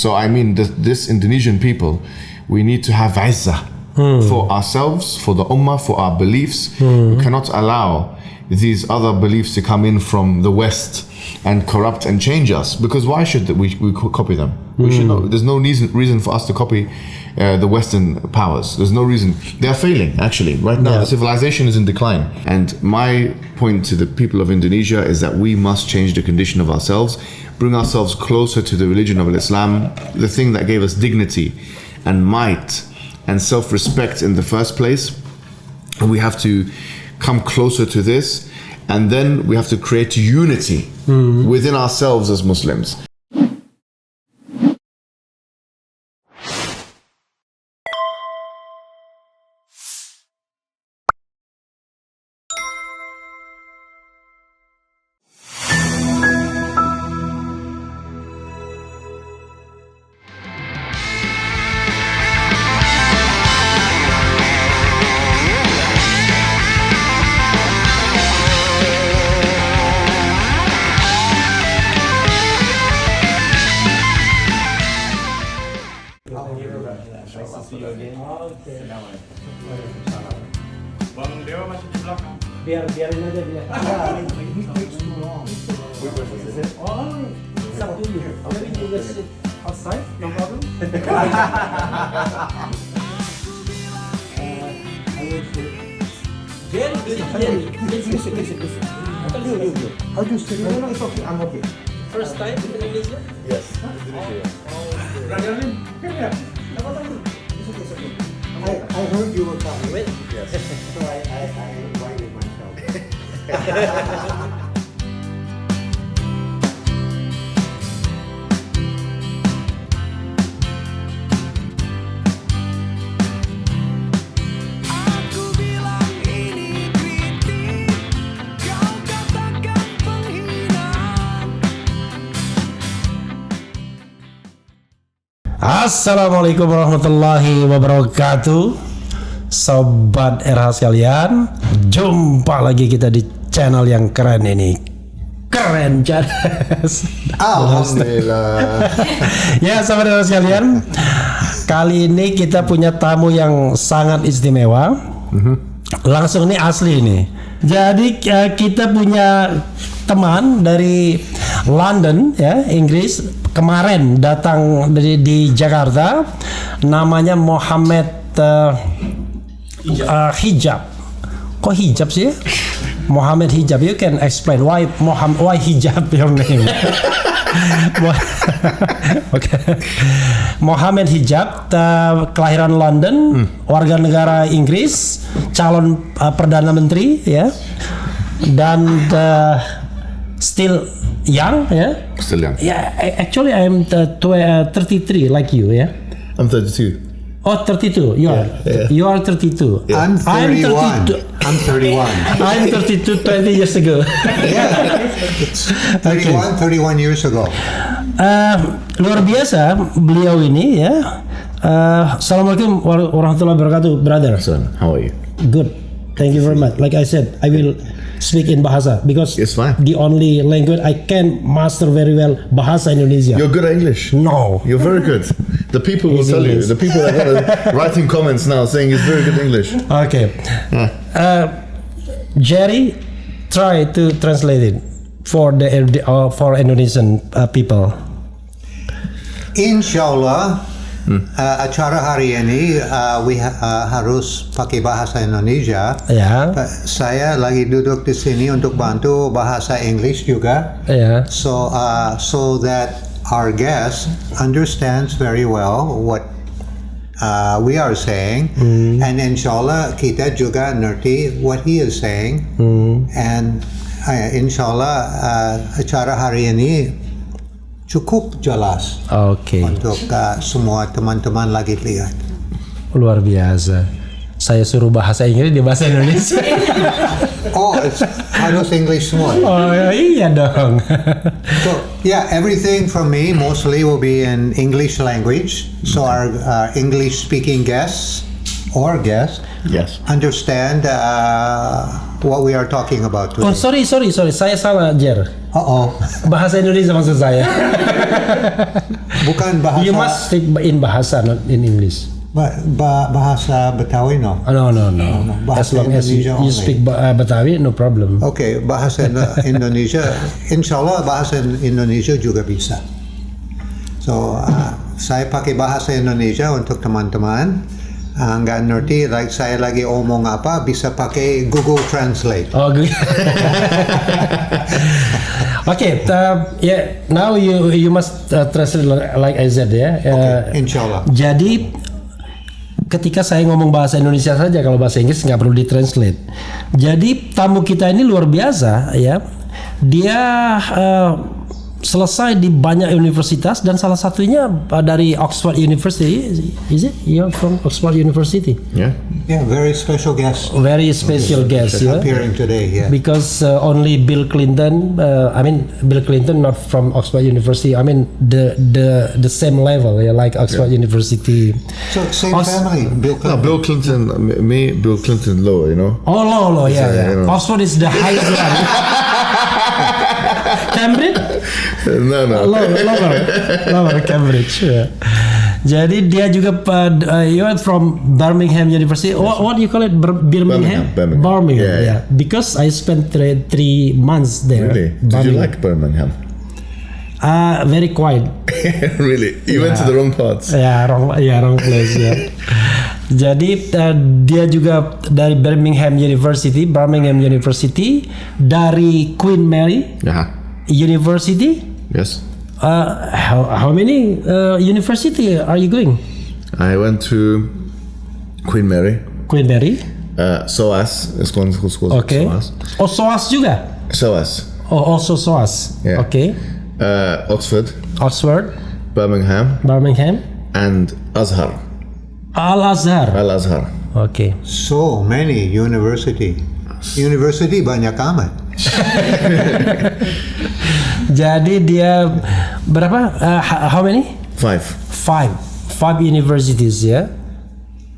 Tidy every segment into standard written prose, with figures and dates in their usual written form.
So I mean, this Indonesian people, we need to have izzah for ourselves, for the ummah, for our beliefs. We cannot allow these other beliefs to come in from the West and corrupt and change us, because why should we copy them? We should not. There's no reason for us to copy the Western powers. There's no reason. They are failing, actually. Right now, the civilization is in decline. And my point to the people of Indonesia is that we must change the condition of ourselves, bring ourselves closer to the religion of Islam, the thing that gave us dignity and might and self-respect in the first place. And we have to come closer to this, and then we have to create unity within ourselves as Muslims. Bang Dewa masih di belakang. Biarin aja dia. This takes too long. Oh, it's up to you. Maybe you just sit outside, no problem. I will sit. Jerry. Listen. How do you sit? No, it's okay. I'm okay. First time in Indonesia? Yes, Indonesia. Brother Lim, come here. It's okay. I heard you were coming. Wait. Yes. So I invited myself. Aku bilang ini kritik, kau katakan penghinaan. Assalamualaikum warahmatullahi wabarakatuh. Sobat RH sekalian, jumpa lagi kita di channel yang keren ini. Keren Jades. Alhamdulillah. Ya sobat RH sekalian, kali ini kita punya tamu yang sangat istimewa. Langsung ini asli ini. Jadi kita punya teman dari London ya, Inggris, kemarin datang di Jakarta, namanya Muhammad Hijab. Kok hijab sih? Muhammad Hijab. You can explain why hijab your name? Okay. Muhammad Hijab, kelahiran London, warga negara Inggris, calon perdana menteri ya, dan still young ya. Still young. Yeah, actually I'm 33 like you ya. I'm 32. Oh, 32. You are. Yeah. You are 32. Yeah. I'm 31. I'm 31. I'm 32 20 years ago. Yeah. 31 years ago. Luar biasa beliau ini ya. Assalamualaikum warahmatullahi wabarakatuh, brother. Son, how are you? Good. Thank you very much. Like I said, I will speak in Bahasa because It's fine. the only language I can master very well Bahasa Indonesia. You're good at English. No. You're very good. The people will He's tell you. English. The people that are writing comments now saying he's very good English. Okay. Jerry, try to translate it for for Indonesian people. Insyaallah, acara hari ini harus pakai bahasa Indonesia. Ya. Saya lagi duduk di sini untuk bantu bahasa Inggris juga. Ya. So that our guest understands very well what we are saying, and inshallah kita juga ngerti what he is saying, and inshallah acara hari ini cukup jelas Oke. untuk semua teman-teman lagi lihat. Luar biasa. Saya suruh bahasa Inggris di bahasa Indonesia. Oh, harus English semua. Oh iya dong. So yeah, everything from me mostly will be in English language. So our English-speaking guests Yes. understand what we are talking about today. Oh sorry, saya salah Jer. Bahasa Indonesia maksud saya. Bukan bahasa. You must speak in bahasa, not in English. Bahasa Betawi, no. No. As Bahasa long as you Indonesia only. speak Betawi, no problem. Oke, bahasa Indonesia, insya Allah bahasa Indonesia juga bisa. So, saya pakai bahasa Indonesia untuk teman-teman. Nggak ngerti, like saya lagi omong apa, bisa pakai Google Translate. Oh, good. Okay, now you must translate like I said ya. Insya Allah. Jadi ketika saya ngomong bahasa Indonesia saja, kalau bahasa Inggris nggak perlu ditranslate. Jadi tamu kita ini luar biasa ya. Dia selesai di banyak universitas dan salah satunya dari Oxford University. Is it? You're from Oxford University? Yeah. Yeah, very special guest Very special guest. Yeah? appearing today. Yeah. Because only Bill Clinton, Bill Clinton not from Oxford University. I mean the same level, yeah, like Oxford University. So same family, Bill No, Clinton. Bill Clinton, Bill Clinton lower, you know. Oh, low, yeah, So, yeah. you know. Oxford is the highest one. Cambridge? No. Lower Cambridge. Yeah. Jadi dia juga you are from Birmingham University. What do you call it? Birmingham. Birmingham. Yeah. Because I spent 3 months there. Really? Did you like Birmingham? Very quiet. Really? You went to the wrong parts. Wrong place. Yeah. Jadi dia juga dari Birmingham University, dari Queen Mary Yeah. University. Yes. How many university are you going? I went to Queen Mary. Queen Mary. SOAS. It's called Okay. SOAS. Oh, SOAS juga. SOAS. Oh, also SOAS. Yeah. Okay. Oxford, Oxford, Birmingham, Birmingham, and Azhar. Al-Azhar. Al-Azhar. Okay. So many university banyak amat. Jadi dia berapa? How many? 5. Five universities, yeah.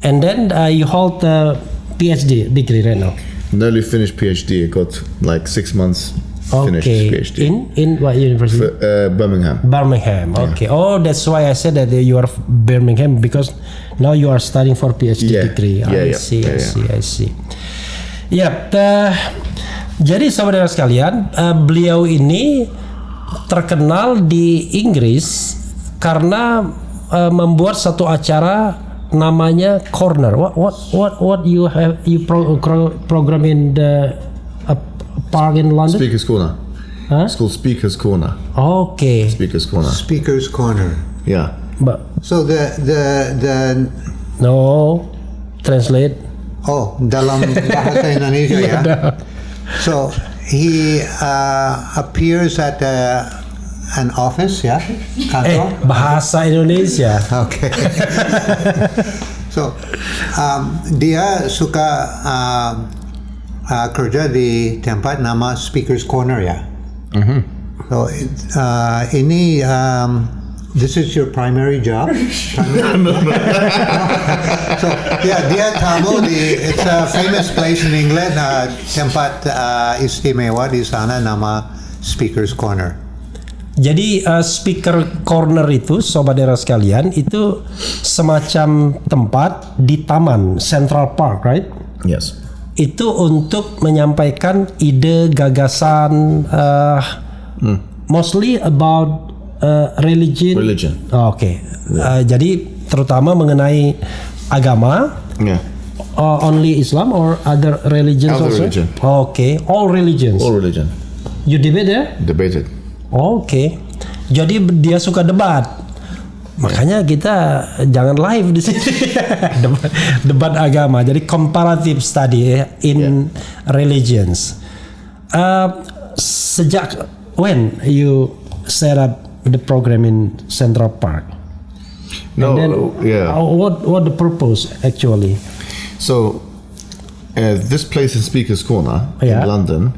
And then you hold a PhD degree right now. Nearly finished PhD. I got like 6 months finished Okay. PhD. In what university? Birmingham. Birmingham. Okay. Oh, that's why I said that you are Birmingham, because now you are studying for PhD Yeah. degree. Yeah, I yeah. see. Yeah, I see. Ya, jadi saudara sekalian, beliau ini terkenal di Inggris karena membuat satu acara namanya Corner. What you program in the park in London? Speaker's Corner. Huh? It's called Speaker's Corner. Okay. Speaker's Corner. Speaker's Corner. Yeah. But So the no, translate. dalam bahasa Indonesia ya. So he appears at an office ya, kantor. Bahasa Indonesia. Okay. So dia suka kerja di tempat nama Speaker's Corner ya. So ini this is your primary job? So dia tamu di, it's a famous place in England, tempat istimewa di sana nama Speaker's Corner. Jadi speaker corner itu, saudara sekalian, itu semacam tempat di taman Central Park, right? Yes. Itu untuk menyampaikan ide, gagasan, mostly about religion. Oke. Jadi terutama mengenai agama. Yeah. Only Islam or other religions Other also? religion. Okay, all religions. All religion. You debate there? Debated. Oke. Jadi dia suka debat. Makanya kita jangan live di sini. debat agama. Jadi comparative study in religions. Sejak when you set up the program in Central Park? No. And then, Yeah. What the purpose actually? So, this place in Speaker's Corner Yeah. in London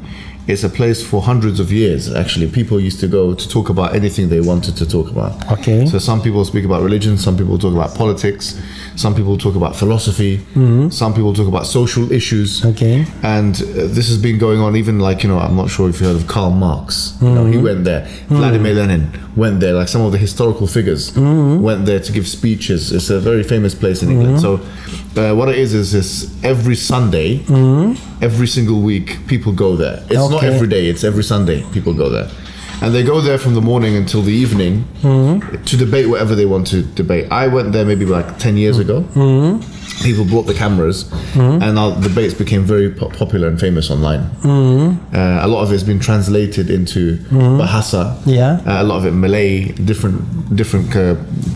is a place for hundreds of years. Actually, people used to go to talk about anything they wanted to talk about. Okay. So some people speak about religion, some people talk about politics, Some people talk about philosophy. Some people talk about social issues. Okay. And this has been going on even like, I'm not sure if you heard of Karl Marx. He went there. Vladimir Lenin went there. Like some of the historical figures went there to give speeches. It's a very famous place in England. So what it is every Sunday, every single week, people go there. It's not every day, it's every Sunday people go there. And they go there from the morning until the evening to debate whatever they want to debate. I went there maybe like 10 years ago. People brought the cameras, and our debates became very popular and famous online. A lot of it's been translated into Bahasa. Yeah. A lot of it Malay, different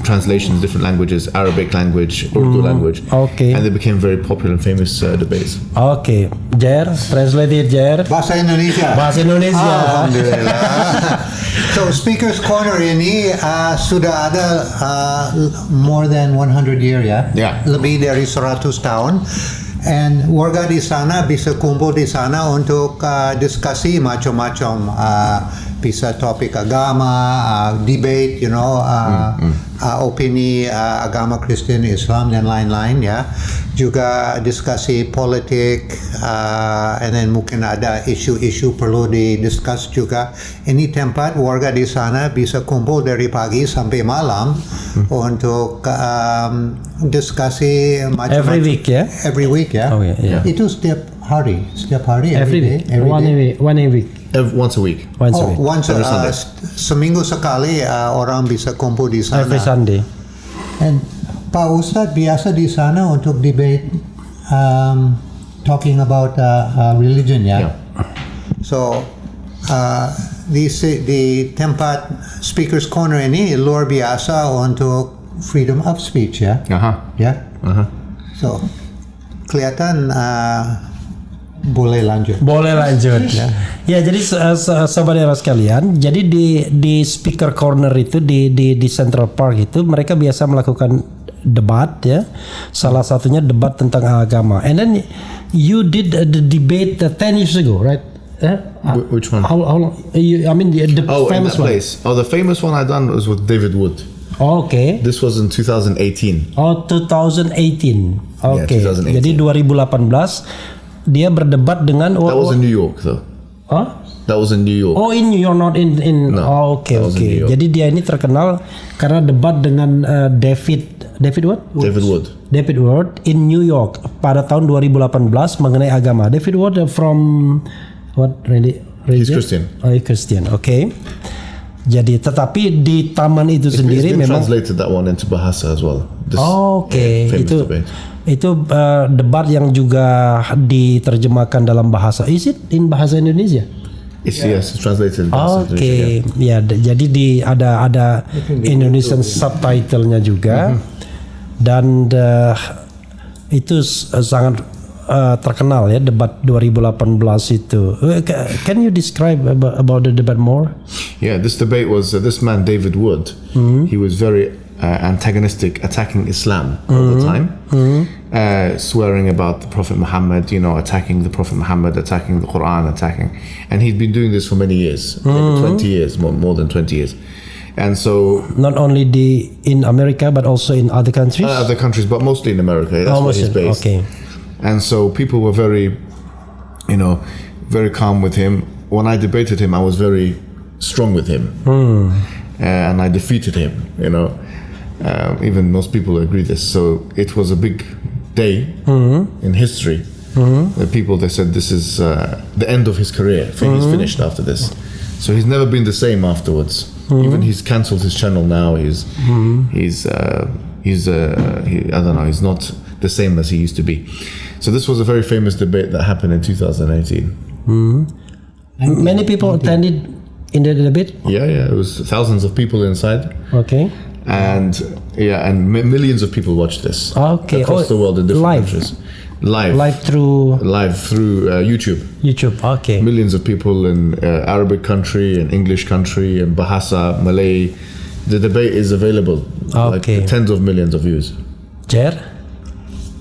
translations, different languages, Arabic language, Urdu language. Okay. And they became very popular and famous debates. Okay, Jer, translate it, Jer. Bahasa Indonesia. Bahasa Indonesia. Alhamdulillah. So Speaker's Corner ini sudah ada more than 100 year ya. Yeah. Lebih dari 100 tahun. And warga di sana bisa kumpul di sana untuk diskusi macam-macam. Bisa topik agama, debate, opini agama Kristen, Islam dan lain-lain ya. Juga diskusi politik, and then mungkin ada isu-isu perlu didiskus juga. Ini tempat warga di sana bisa kumpul dari pagi sampai malam untuk diskusi macam-macam. Every week ya? Every week ya. Oh, yeah. Itu setiap hari, every day. One a week. Once a week. Once a Oh, week. once Every Sunday. seminggu sekali orang bisa kumpul di sana. Every Sunday. And Pak Ustadz biasa di sana untuk debate, talking about religion ya. Yeah. So di tempat Speaker's Corner ini luar biasa untuk freedom of speech ya. Ya. So kelihatan boleh lanjut. Boleh lanjut. Ya, jadi saudara sekalian, jadi di Speaker Corner itu di Central Park itu mereka biasa melakukan debat ya. Salah satunya debat tentang agama. And then you did the debate 10 years ago, right? Which one? How long? I mean the in famous that one. place. Oh, the famous one I done was with David Wood. Okay. This was in 2018. Oh, 2018. Okay. 2018. Jadi 2018 dia berdebat dengan That was in New York, though. Huh? That was in New York. Oh, in New York, not in. No, Oh, oke. that was in New York. Jadi dia ini terkenal karena debat dengan David what? David Wood. David Wood in New York pada tahun 2018 mengenai agama. David Wood from what religion? He's Christian. Oh, he's Christian. Oke. Jadi tetapi di taman itu It's sendiri been memang. translated that one into Bahasa as well. This, Oke, famous itu debate. Debat yang juga diterjemahkan dalam bahasa. Is it in bahasa Indonesia? Yes, it's translated. In Bahasa Oke, Indonesia, ya jadi ada Indonesian subtitle-nya juga, dan itu sangat terkenal ya debat 2018 itu. Can you describe about the debate more? Yeah, this debate was this man David Wood. He was very antagonistic, attacking Islam all the time, swearing about the Prophet Muhammad. Attacking the Prophet Muhammad, attacking the Quran, and he'd been doing this for many years, maybe 20 years, more than 20 years. And so, Not only in America but also in other countries. other countries, but mostly in America. That's where he's based. Okay. And so people were very, very calm with him. When I debated him, I was very strong with him, and I defeated him. Even most people agree this. So it was a big day in history. The people, they said this is the end of his career. He's finished after this. So he's never been the same afterwards. Even he's cancelled his channel now. He's I don't know. He's not the same as he used to be. So this was a very famous debate that happened in 2018. Many people attended in the debate. Yeah. It was thousands of people inside. Okay. And millions of people watched this Okay. across the world in different live. countries. Live through YouTube. YouTube. Okay. Millions of people in Arabic country and English country and Bahasa, Malay. The debate is available. Okay. Like tens of millions of views. Jer?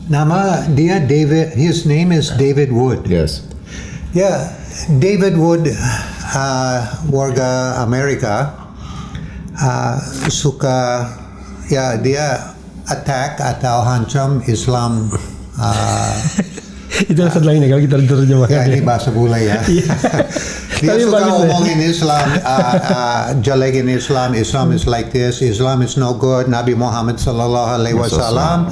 Nama dia David. His name is David Wood. Yes. Ya, David Wood, warga Amerika, suka, ya dia attack atau hancam Islam. Itu setelah ini kalau kita terjemahkan. Ya, ini bahasa bule ya. Dia Tapi suka bagus ya. omongin Islam, jelekin Islam. Islam is like this. Islam is no good. Nabi Muhammad sallallahu alaihi wasallam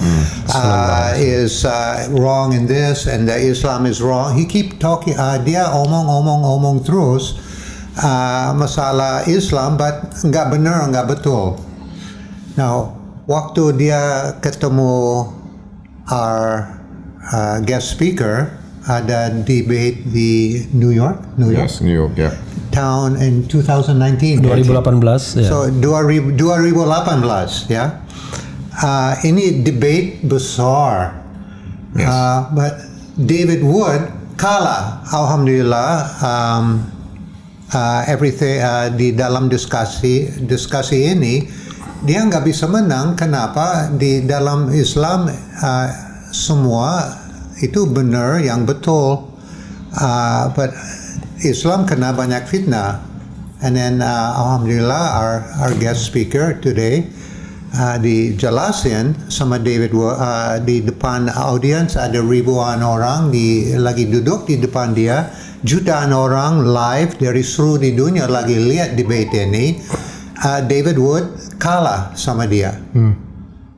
is wrong in this, and Islam is wrong. He keep talking. Dia omong terus masalah Islam, but nggak benar, nggak betul. Now, waktu dia ketemu our guest speaker, ada debate di New York. Yes, New York, yeah. Town in 2019. 2018 ya. So 2018 ya. Ini debate besar. Yes. But David Wood kalah. Alhamdulillah. Everything di dalam diskusi ini dia nggak bisa menang. Kenapa? Di dalam Islam semua itu benar yang betul. But Islam kena banyak fitnah. And then alhamdulillah our guest speaker today dijelasin sama David di depan audience ada ribuan orang lagi duduk di depan dia, jutaan orang live dari seluruh di dunia lagi lihat debate ini. David Wood kalah sama dia.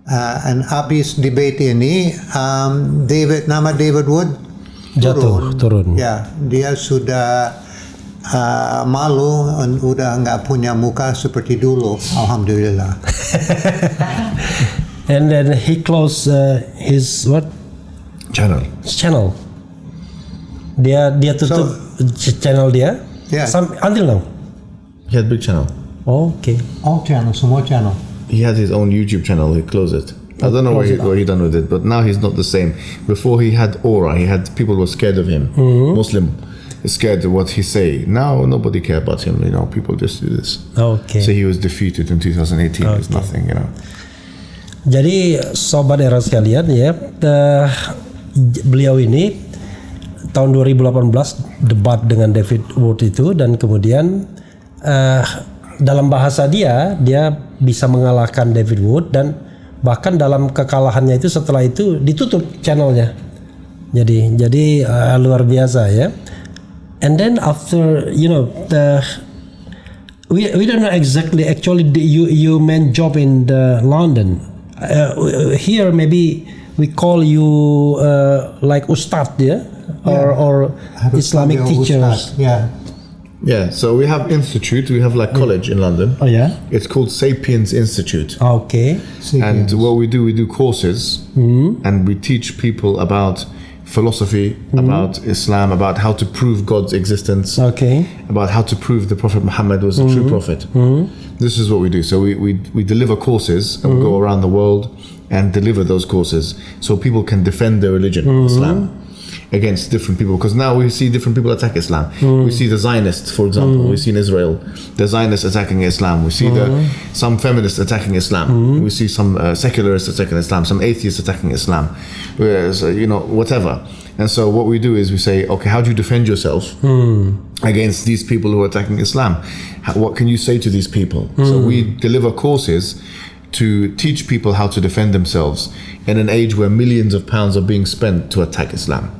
And habis debate ini nama David Wood turun. Ya, dia sudah malu, udah nggak punya muka seperti dulu. Alhamdulillah. And then he closed his what? Channel. Dia tutup channel dia. Yeah. Until now. He had big channel. Okay. All channel, semua channel. He had his own YouTube channel. He closed it. I don't know what he done with it, but now he's not the same. Before he had aura. He had people were scared of him. Muslim is scared of what he say. Now nobody care about him. You know, people just do this. Okay. So he was defeated in 2018. It's nothing. You know. Jadi sobat era sekalian ya, beliau ini tahun 2018 debat dengan David Wood itu, dan kemudian dalam bahasa dia bisa mengalahkan David Wood, dan bahkan dalam kekalahannya itu setelah itu ditutup channelnya. Jadi luar biasa ya. And then after we don't know exactly actually you main job in the London. Here maybe we call you like Ustad or Islamic teachers. Yeah. Yeah, so we have institute, we have like college in London. Oh yeah? It's called Sapiens Institute. Okay. And what we do courses, and we teach people about philosophy, about Islam, about how to prove God's existence, Okay. about how to prove the Prophet Muhammad was a true prophet. This is what we do. So we deliver courses, and we go around the world and deliver those courses so people can defend their religion, Islam, against different people, because now we see different people attack Islam. We see the Zionists, for example. We see in Israel the Zionists attacking Islam. We see some feminists attacking Islam. We see some secularists attacking Islam, some atheists attacking Islam, whatever. And so what we do is we say, okay, how do you defend yourself against these people who are attacking Islam? What can you say to these people? So we deliver courses to teach people how to defend themselves in an age where millions of pounds are being spent to attack Islam.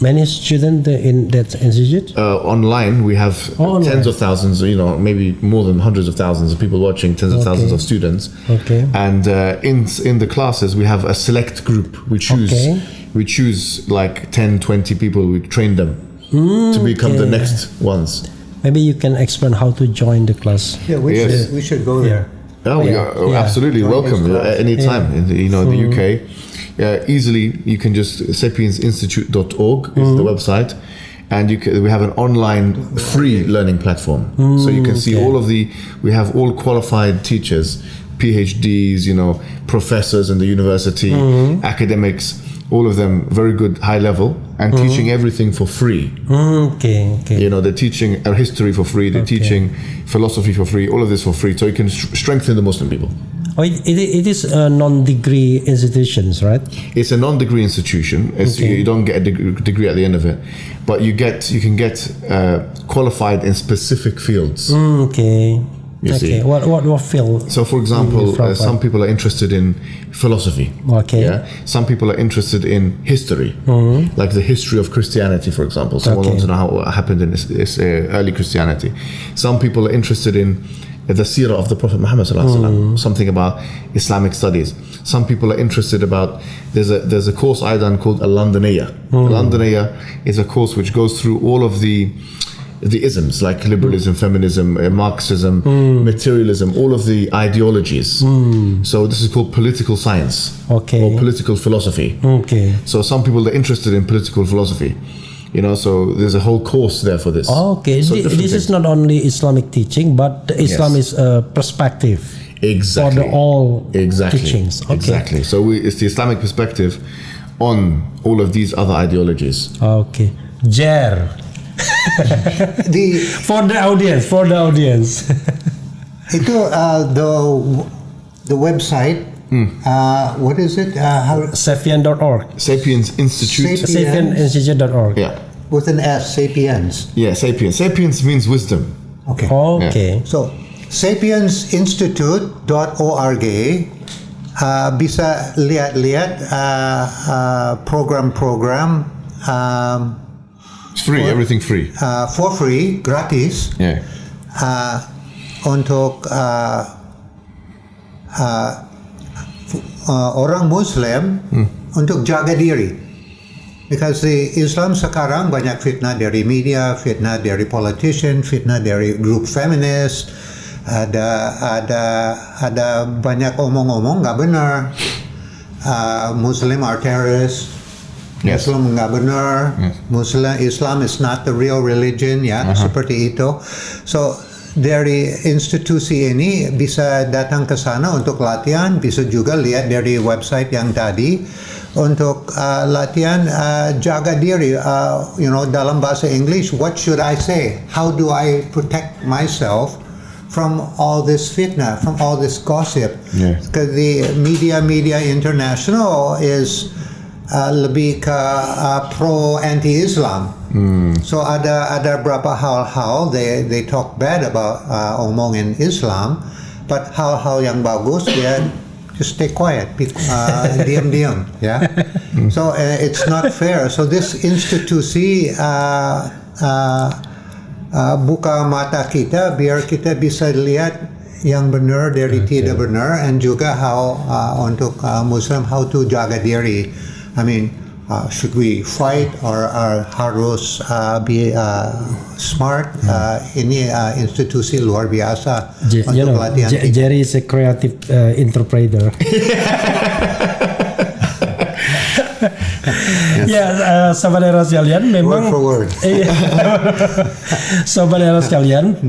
Many students in that institute? Online, we have tens of thousands, maybe more than hundreds of thousands of people watching, tens of thousands of students. Okay. And in the classes, we have a select group. We choose like 10, 20 people. We train them to become the next ones. Maybe you can explain how to join the class. Yeah, we should go there. Oh, we are absolutely welcome anytime in the UK. Easily, you can just sapiensinstitute.org is the website, and we have an online free learning platform. So you can see we have all qualified teachers, PhDs, professors in the university, academics, all of them very good high level, and teaching everything for free. Okay. They're teaching history for free, they're teaching philosophy for free, all of this for free, so you can strengthen the Muslim people. Oh, it is a non-degree institutions, right? It's a non-degree institution. You don't get a degree at the end of it, but you can get qualified in specific fields. Okay. You see. Okay. What field? So, for example, From some people are interested in philosophy. Okay. Yeah. Some people are interested in history, like the history of Christianity, for example. Someone Okay. wants to know how what happened in this early Christianity. Some people are interested in the seerah of the Prophet Muhammad sallallahu alaihi wasallam, something about Islamic studies. Some people are interested about there's a course I done called Al-Londoniyah. Al-Londoniyah is a course which goes through all of the isms like liberalism, feminism, Marxism, materialism, all of the ideologies. So this is called political science Okay. or political philosophy. Okay. So some people are interested in political philosophy, so there's a whole course there for this. Okay. So This different is things. not only Islamic teaching, but Islam Yes. is a perspective Exactly. for all Exactly. teachings. Okay. Exactly. So it's the Islamic perspective on all of these other ideologies. Okay. Jer. The For the audience. itu the website. What is it? How Sapien.org. Sapiens Institute. Sapiensinstitute.org. Yeah. with an S, Sapiens. Yeah, Sapiens. Sapiens means wisdom. Okay. Okay. So, sapiensinstitute.org, bisa lihat-lihat program-program It's free, everything free. for free, gratis, Yeah. untuk orang Muslim untuk jaga diri. Because the Islam sekarang banyak fitnah dari media, fitnah dari politician, fitnah dari grup feminis, ada banyak omong-omong nggak benar. Muslim are terrorists. Yes. Muslim nggak benar. Islam is not the real religion, ya, seperti itu. So dari institusi ini bisa datang ke sana untuk latihan, bisa juga lihat dari website yang tadi untuk latihan jaga diri. Dalam bahasa English, what should I say? How do I protect myself from all this fitnah, from all this gossip? Yeah. Because the media international is lebih ke pro anti-Islam. So ada berapa hal-hal they talk bad about omongin Islam, but hal-hal yang bagus dia just stay quiet, diam-diam, ya. So it's not fair. So this institusi buka mata kita biar kita bisa lihat yang benar dari tidak benar, and juga how untuk Muslim how to jaga diri. I mean, should we fight or harus be smart? Ini institusi luar biasa untuk latihan kita. Jerry is a creative interpreter. Ya, saudara sekalian, memang Word for word. Iya. Saudara sekalian,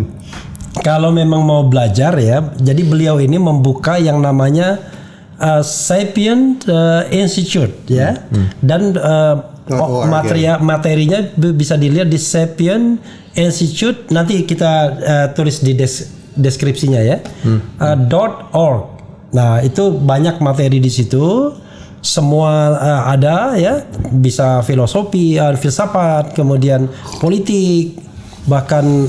kalau memang mau belajar ya, jadi beliau ini membuka yang namanya Sapien Institute ya, dan materinya bisa dilihat di Sapien Institute. Nanti kita tulis di deskripsinya ya, .org. Nah itu banyak materi di situ. Semua ada ya, bisa filosofi, filsafat, kemudian politik, bahkan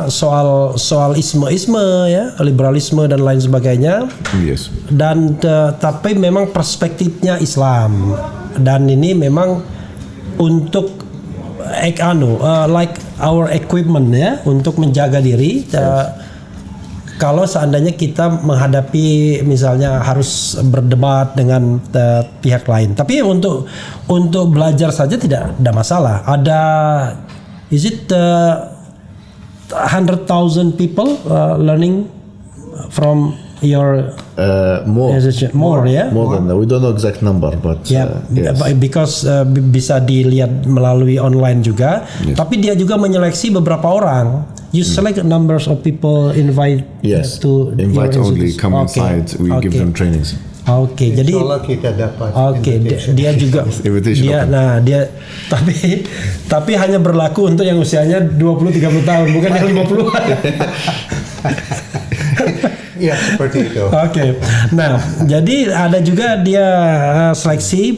soal isme ya, liberalisme dan lain sebagainya. Yes. Dan tapi memang perspektifnya Islam, dan ini memang untuk like our equipment ya, untuk menjaga diri. Kalau seandainya kita menghadapi misalnya harus berdebat dengan pihak lain, tapi untuk belajar saja tidak ada masalah. Ada is it 100,000 people learning from your more ya? More than that. We don't know exact number, but Ya, yes. because bisa dilihat melalui online juga. Yes. Tapi dia juga menyeleksi beberapa orang. You select numbers of people, invite Yes. to Invite your only, institute. come Okay. inside. We give Okay. them trainings. Oke, jadi Insyaallah kita dapat oke, invitation. dia juga Invitation dia open. dia tapi hanya berlaku untuk yang usianya 20-30 tahun, bukan yang 50-an. Ya seperti itu. Oke. Nah, jadi ada juga dia seleksi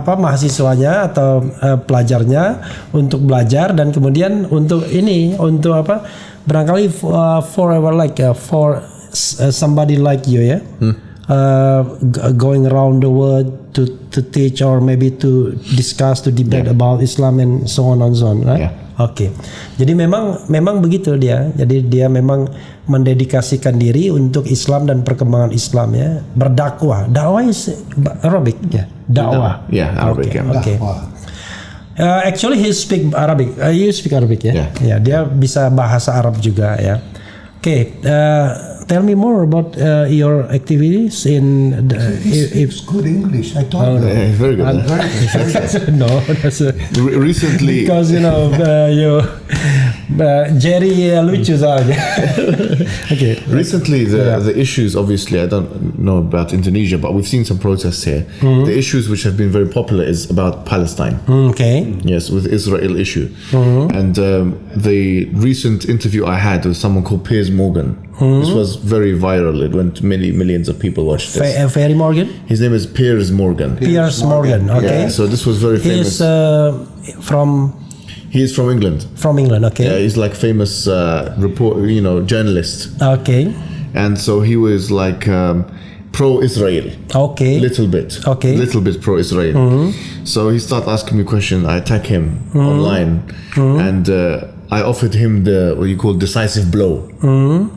mahasiswanya atau pelajarnya untuk belajar, dan kemudian untuk barangkali for somebody like you, ya, going around the world to teach or maybe to discuss, to debate about Islam and so on and so on, right? Yeah. Oke. Jadi memang begitu dia. Jadi dia memang mendedikasikan diri untuk Islam dan perkembangan Islam, ya. Berdakwah. Dakwah is Arabic, ya. Dakwah. Yeah, Arabic. Okay. Yeah. Okay. Wah. Actually he speak Arabic. You speak Arabic, ya? Yeah. Ya, dia bisa bahasa Arab juga, ya. Okay. Tell me more about your activities in It's good English. I told you. Yeah, very good. no, that's Recently, because you Jerry lucu saja. Okay. Recently, the issues, obviously, I don't know about Indonesia, but we've seen some protests here. The issues which have been very popular is about Palestine. Okay. Yes, with Israel issue. And the recent interview I had with someone called Piers Morgan, this was very viral. It went millions of people watched this. Ferry Morgan. His name is Piers Morgan. Piers Morgan. Okay. Yeah, so this was very He's famous. from He's from England. England. Okay. Yeah, he's like famous journalist. Okay. And so he was like pro-Israel. Okay. Little bit. Okay. Little bit pro-Israel. So he started asking me questions. I attack him online, and I offered him the what you call decisive blow,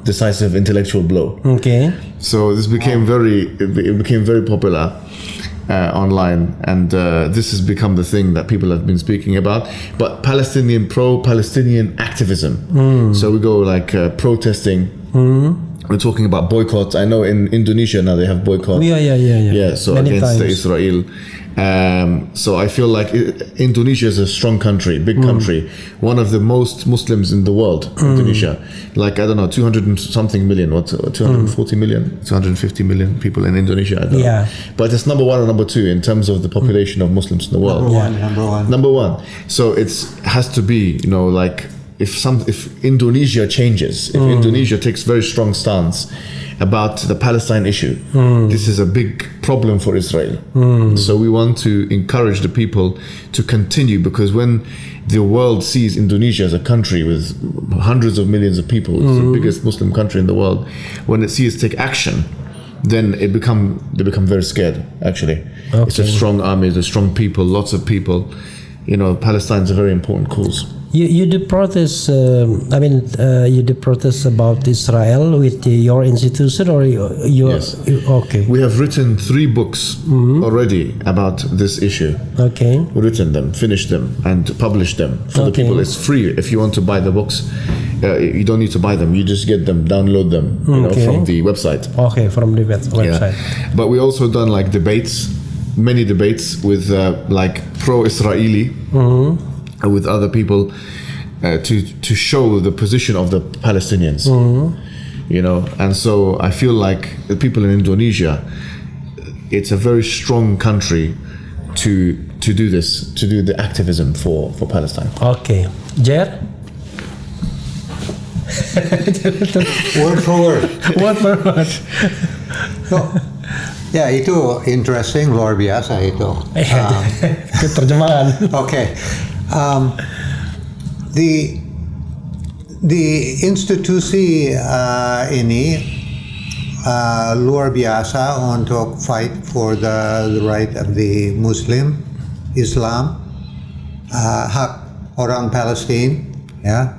decisive intellectual blow. Okay. So this became it became very popular online, and this has become the thing that people have been speaking about. But pro-Palestinian activism. So we go like protesting. We're talking about boycotts. I know in Indonesia now they have boycotts. Yeah. Yeah, so Many against times. Israel. So I feel like Indonesia is a strong country, big country, one of the most Muslims in the world. Indonesia, like I don't know, 200 and something million, 240 million, 250 million people in Indonesia. I don't know. But it's number one or number two in terms of the population of Muslims in the world. Number one. So it has to be, like if Indonesia changes, if Indonesia takes very strong stance about the Palestine issue, this is a big problem for Israel. So we want to encourage the people to continue, because when the world sees Indonesia as a country with hundreds of millions of people, it's the biggest Muslim country in the world, when it sees take action, then they become very scared, actually. Okay. It's a strong army, it's a strong people, lots of people. Palestine is a very important cause. You did protest. You did protest about Israel with your institution, or Yes. Okay. We have written 3 books already about this issue. Okay. Written them, finished them, and published them for the people. It's free. If you want to buy the books, you don't need to buy them. You just get them, download them, from the website. Okay, from the website. Yeah. But we also done like many debates with like pro-Israeli. With other people to show the position of the Palestinians, and so I feel like the people in Indonesia, it's a very strong country to do this, to do the activism for Palestine. Okay, Jer. Word for word. Word for word. Ya, itu interesting, luar biasa itu. Terjemahan. Okay. The institusi ini luar biasa untuk fight for the right of the Islam, hak orang Palestina, ya.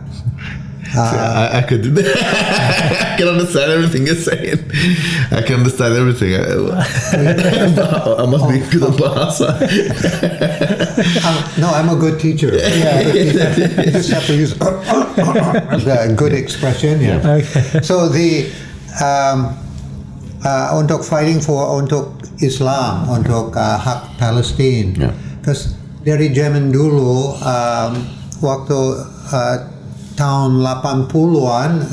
I could I can understand everything you're saying. I can understand everything. I must be good at bahasa. No, I'm a good teacher. You just have to use the good expression. Yeah. Okay. So the untuk fighting untuk Islam, untuk hak Palestina. Because dari zaman dulu, waktu tahun 80-an,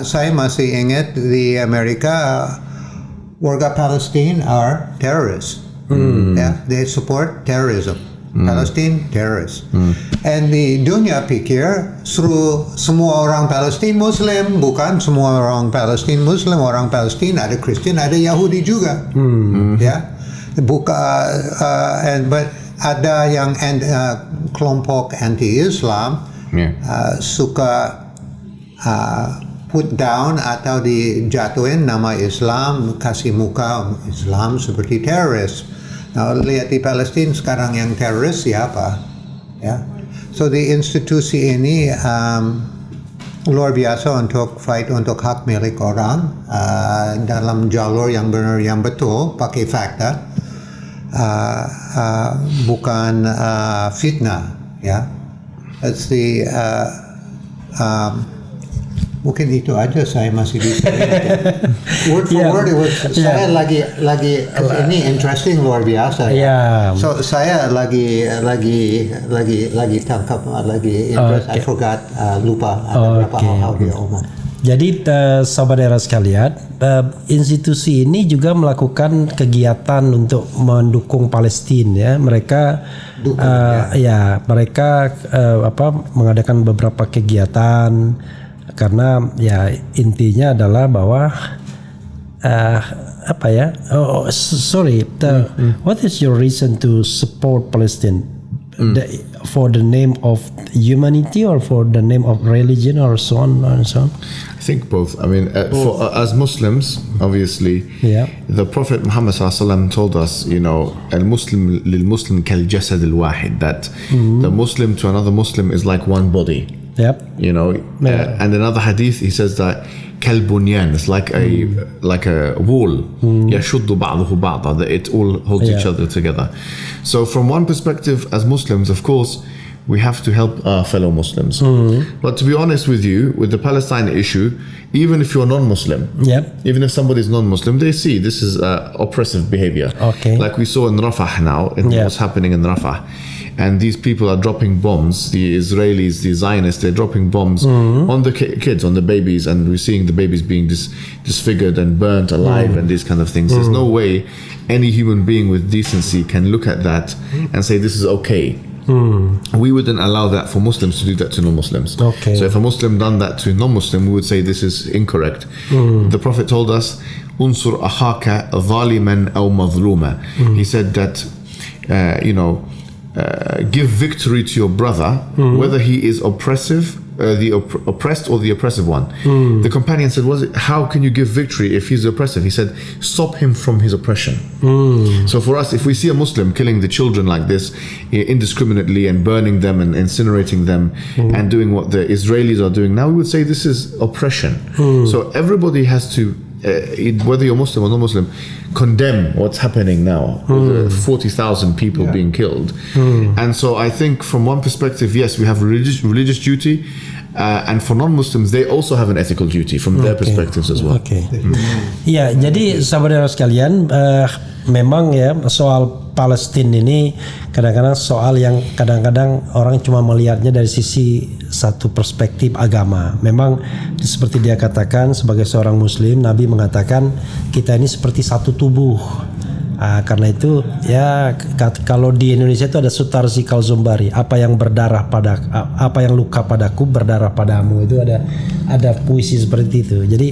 saya masih ingat di Amerika, warga Palestina are terrorists. Yeah, they support terrorism. Palestine terrorists. And di dunia pikir semua orang Palestina Muslim, bukan semua orang Palestina Muslim, orang Palestina ada Kristen, ada Yahudi juga. Ya, but ada yang kelompok anti-Islam suka put down atau dijatuhin nama Islam, kasih muka Islam seperti teroris. Nah, lihat di Palestina sekarang yang teroris siapa? Ya. So di institusi ini luar biasa untuk fight untuk hak milik orang dalam jalur yang benar yang betul, pakai fakta, bukan fitnah. Ya, that's the mungkin itu aja saya masih bisa. Word for word, saya lagi ini interesting luar biasa. Yeah. So saya lagi tangkap lagi interest. I forgot, lupa ada berapa hal dia omong. Jadi saudara sekalian, institusi ini juga melakukan kegiatan untuk mendukung Palestina. Ya, mereka mereka mengadakan beberapa kegiatan. Karena ya intinya adalah bahwa what is your reason to support Palestine? For the name of humanity or for the name of religion or so on and so on? I think both. I mean, as Muslims, obviously, the Prophet Muhammad ﷺ told us, al-Muslim lil-Muslim kal-jasad al-wahid, that the Muslim to another Muslim is like one body. Yep. And another hadith, he says that kalbunyan, it's like a wall. Yashuddu ba'duhu ba'da, that it all holds each other together. So from one perspective, as Muslims, of course, we have to help our fellow Muslims. But to be honest with you, with the Palestine issue, even if you're non-Muslim, even if somebody is non-Muslim, they see this is oppressive behavior. Okay. Like we saw in Rafah now, what's happening in Rafah. And these people are dropping bombs, the Israelis, the Zionists, they're dropping bombs on the kids, on the babies, and we're seeing the babies being disfigured and burnt alive and these kind of things. There's no way any human being with decency can look at that and say this is okay. We wouldn't allow that for Muslims to do that to non-Muslims. Okay. So if a Muslim done that to a non-Muslim, we would say this is incorrect. The Prophet told us, "Unsur akhaka zaliman aw mazluma." He said that, give victory to your brother, whether he is oppressive, the oppressed or the oppressive one. The companion said, how can you give victory if he's oppressive? He said, stop him from his oppression. So for us, if we see a Muslim killing the children like this indiscriminately and burning them and incinerating them and doing what the Israelis are doing now, we would say this is oppression. So everybody has to, whether you're Muslim or non-Muslim, condemn what's happening now with 40,000 people being killed. And so I think from one perspective, yes, we have religious duty, and for non-Muslims they also have an ethical duty from their perspectives as well. Ya, jadi saudara sekalian, memang ya soal Palestina ini kadang-kadang soal yang kadang-kadang orang cuma melihatnya dari sisi satu perspektif agama. Memang seperti dia katakan, sebagai seorang Muslim, Nabi mengatakan kita ini seperti satu tubuh. Karena itu ya kalau di Indonesia itu ada sutarsi kalzumbari, apa yang luka padaku berdarah padamu, itu ada puisi seperti itu. Jadi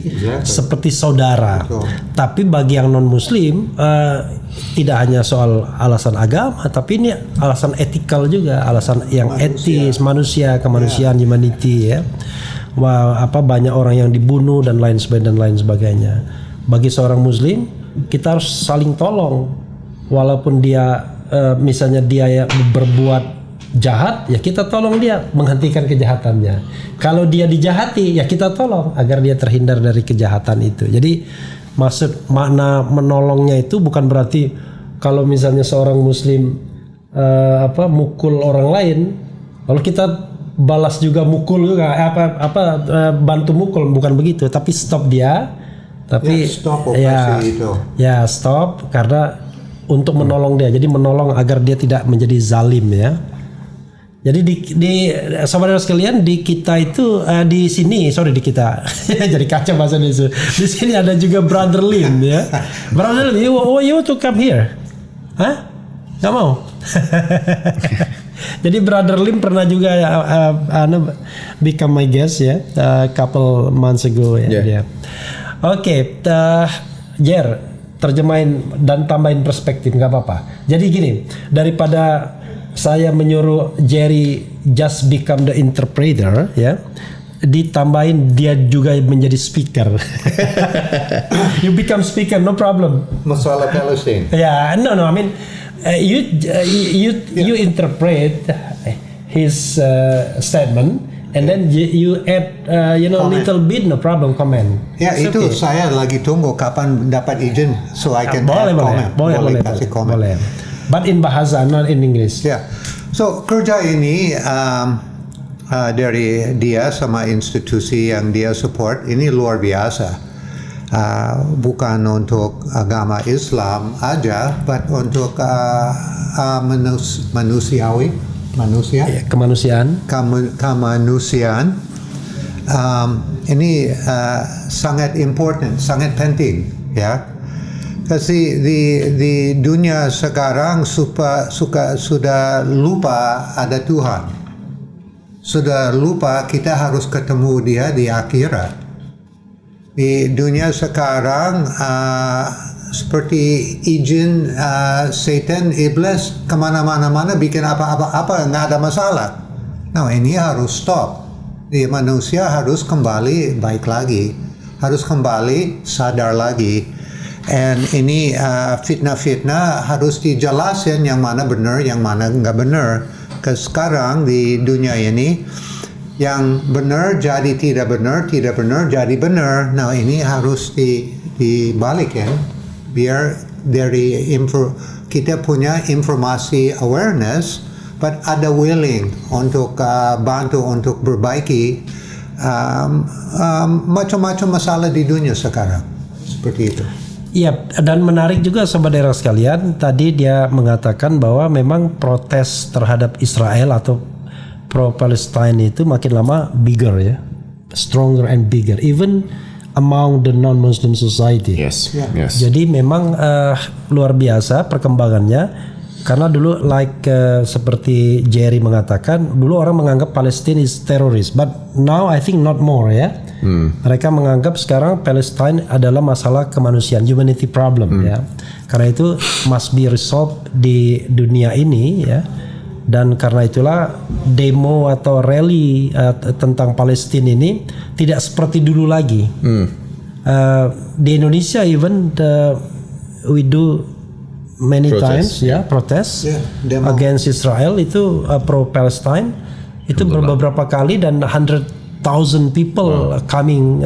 seperti saudara. Tapi bagi yang non Muslim tidak hanya soal alasan agama, tapi ini alasan etikal juga, alasan yang etis, manusia, kemanusiaan, humanity ya. Banyak orang yang dibunuh dan lain sebagainya. Bagi seorang Muslim, kita harus saling tolong, walaupun dia misalnya dia berbuat jahat, ya kita tolong dia menghentikan kejahatannya. Kalau dia dijahati, ya kita tolong agar dia terhindar dari kejahatan itu. Jadi makna menolongnya itu bukan berarti kalau misalnya seorang Muslim mukul orang lain, lalu kita balas juga mukul juga, bantu mukul, bukan begitu. Tapi stop dia. Tapi stop karena untuk menolong dia, jadi menolong agar dia tidak menjadi zalim ya. Jadi di saudara sekalian, di kita itu di sini jadi kacau bahasa Indonesia. Di sini ada juga Brother Lim ya. Brother Lim, you want to come here? Hah? Nggak mau? Jadi Brother Lim pernah juga become my guest ya, couple months ago ya. Dia. Oke, Jer, terjemahin dan tambahin perspektif, nggak apa-apa. Jadi gini, daripada saya menyuruh Jerry just become the interpreter, ya, ditambahin dia juga menjadi speaker. You become speaker, no problem. Masalah Palestine. Yeah, no. I mean, you interpret his statement, and then you add, Comment. little bit, no problem, comment. Ya, It's itu okay. saya lagi tunggu kapan dapat izin so I can add comment. boleh, kasih comment. boleh. But in bahasa, not in English. Ya, so kerja ini dari dia sama institusi yang dia support ini luar biasa. Bukan untuk agama Islam aja, but untuk manusia. Ya, kemanusiaan. Kemanusiaan. Ini sangat important, sangat penting, ya. Kasi di dunia sekarang sudah lupa ada Tuhan. Sudah lupa kita harus ketemu dia di akhirat. Di dunia sekarang seperti izin setan, iblis kemana-mana bikin apa nggak ada masalah. Nah, ini harus stop. Di manusia harus kembali baik lagi, harus kembali sadar lagi. And ini fitnah-fitnah harus dijelasin yang mana benar, yang mana nggak benar. Sekarang di dunia ini yang benar jadi tidak benar jadi benar. Nah, ini harus dibalik ya, biar dari kita punya informasi awareness, but ada willing untuk bantu untuk perbaiki macam-macam masalah di dunia sekarang seperti itu. Iya, dan menarik juga saudara sekalian, tadi dia mengatakan bahwa memang protes terhadap Israel atau pro-Palestine itu makin lama bigger ya, stronger and bigger, even among the non-Muslim society. Yes. Yeah. Yes. Jadi memang luar biasa perkembangannya, karena dulu seperti Jerry mengatakan, dulu orang menganggap Palestine is terrorist, but now I think not more ya. Mereka menganggap sekarang Palestine adalah masalah kemanusiaan, humanity problem ya. Karena itu must be resolved di dunia ini ya. Dan karena itulah demo atau rally tentang Palestina ini tidak seperti dulu lagi. Di Indonesia even we do many times ya protes demo. against Israel itu pro Palestine itu beberapa kali, dan 100,000 people coming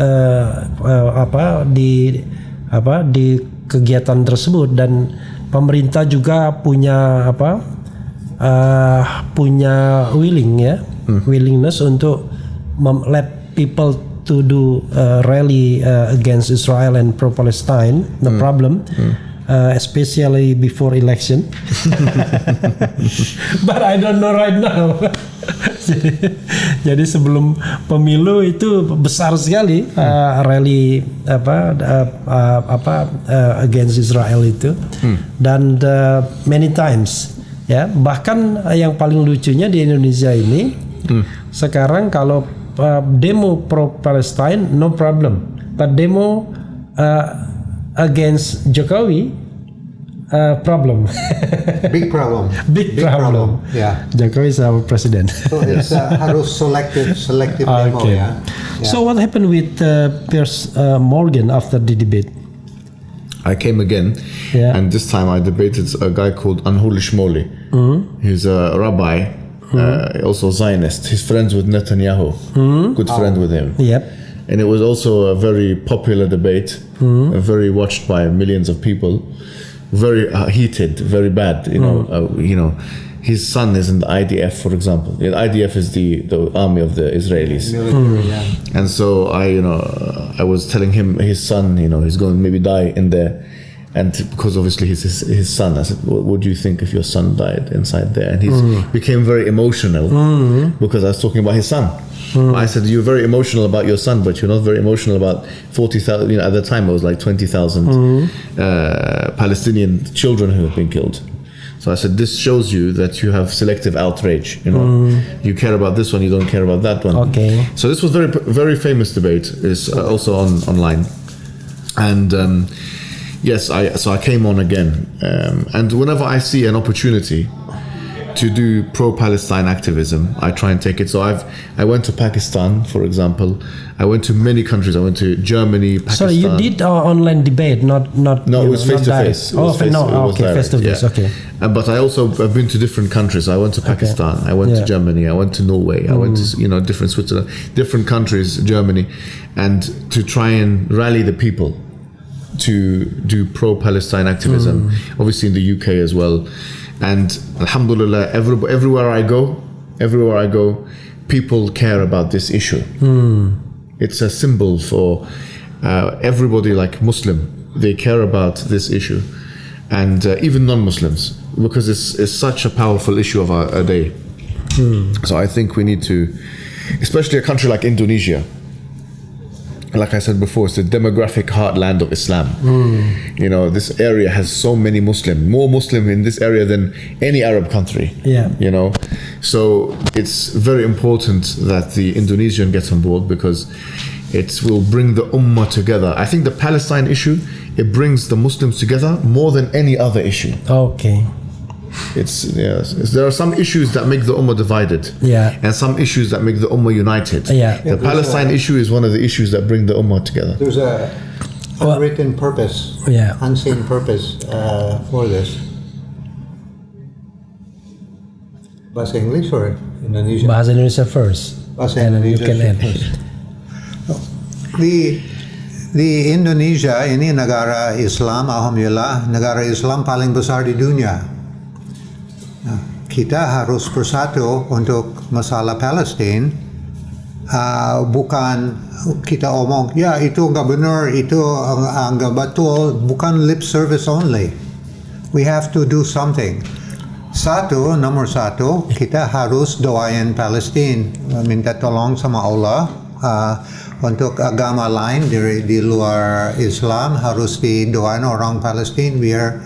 di kegiatan tersebut, dan pemerintah juga punya punya willingness untuk let people to do rally against Israel and pro Palestine. The problem especially before election. But I don't know right now. Jadi sebelum pemilu itu besar sekali rally against Israel itu, dan many times ya, bahkan yang paling lucunya di Indonesia ini sekarang kalau demo pro Palestine no problem, but demo against Jokowi problem. Big problem. Big problem. Yeah. Jokowi is our president. So it's harus selective demo Okay. ya. So what happened with Piers Morgan after the debate? I came again, Yeah. and this time I debated a guy called Anhuli Shmoli. He's a rabbi, also Zionist. He's friends with Netanyahu, good friend with him. Yep. And it was also a very popular debate, very watched by millions of people, very heated, very bad. You know, his son is in the IDF, for example. The IDF is the army of the Israelis. Military, yeah. And so I was telling him his son, he's going to maybe die in there, and because obviously he's his son. I said, what do you think if your son died inside there? And he became very emotional because I was talking about his son. I said, you're very emotional about your son, but you're not very emotional about 40,000. At the time it was like 20,000 Palestinian children who have been killed. So I said, this shows you that you have selective outrage. You care about this one, you don't care about that one. Okay. So this was very famous debate. It's also online, and yes, I came on again, and whenever I see an opportunity to do pro-Palestine activism, I try and take it. So I went to Pakistan, for example. I went to many countries. I went to Germany, Pakistan. Sorry, you did online debate, not. No, it was face to face. Okay, face to face. Okay. But I also have been to different countries. I went to Pakistan. I went to Germany. I went to Norway. I went to different Switzerland, different countries, Germany, and to try and rally the people to do pro-Palestine activism. Obviously in the UK as well, and alhamdulillah, everywhere I go, people care about this issue. It's a symbol for everybody, like Muslim. They care about this issue, and even non-Muslims, because it's such a powerful issue of our day. So I think we need to, especially a country like Indonesia. Like I said before, it's the demographic heartland of Islam. This area has so many more Muslim in this area than any Arab country. So it's very important that the Indonesian gets on board, because it will bring the ummah together. I think the Palestine issue, it brings the Muslims together more than any other issue. Okay. There are some issues that make the ummah divided, and some issues that make the ummah united. The Palestine issue is one of the issues that bring the ummah together. There's a unwritten purpose, unseen purpose for this. Bahasa English or Indonesia? Bahasa Indonesia first. Bahasa And then you can Indonesia add. first. The Indonesia ini negara Islam, alhamdulillah, negara Islam paling besar di dunia. Kita harus bersatu untuk masalah Palestina. Bukan kita omong, ya itu enggak benar, itu enggak betul, bukan lip service only. We have to do something. Nomor satu, kita harus doain Palestina, minta tolong sama Allah. Untuk agama lain di luar Islam harus didoain orang Palestina biar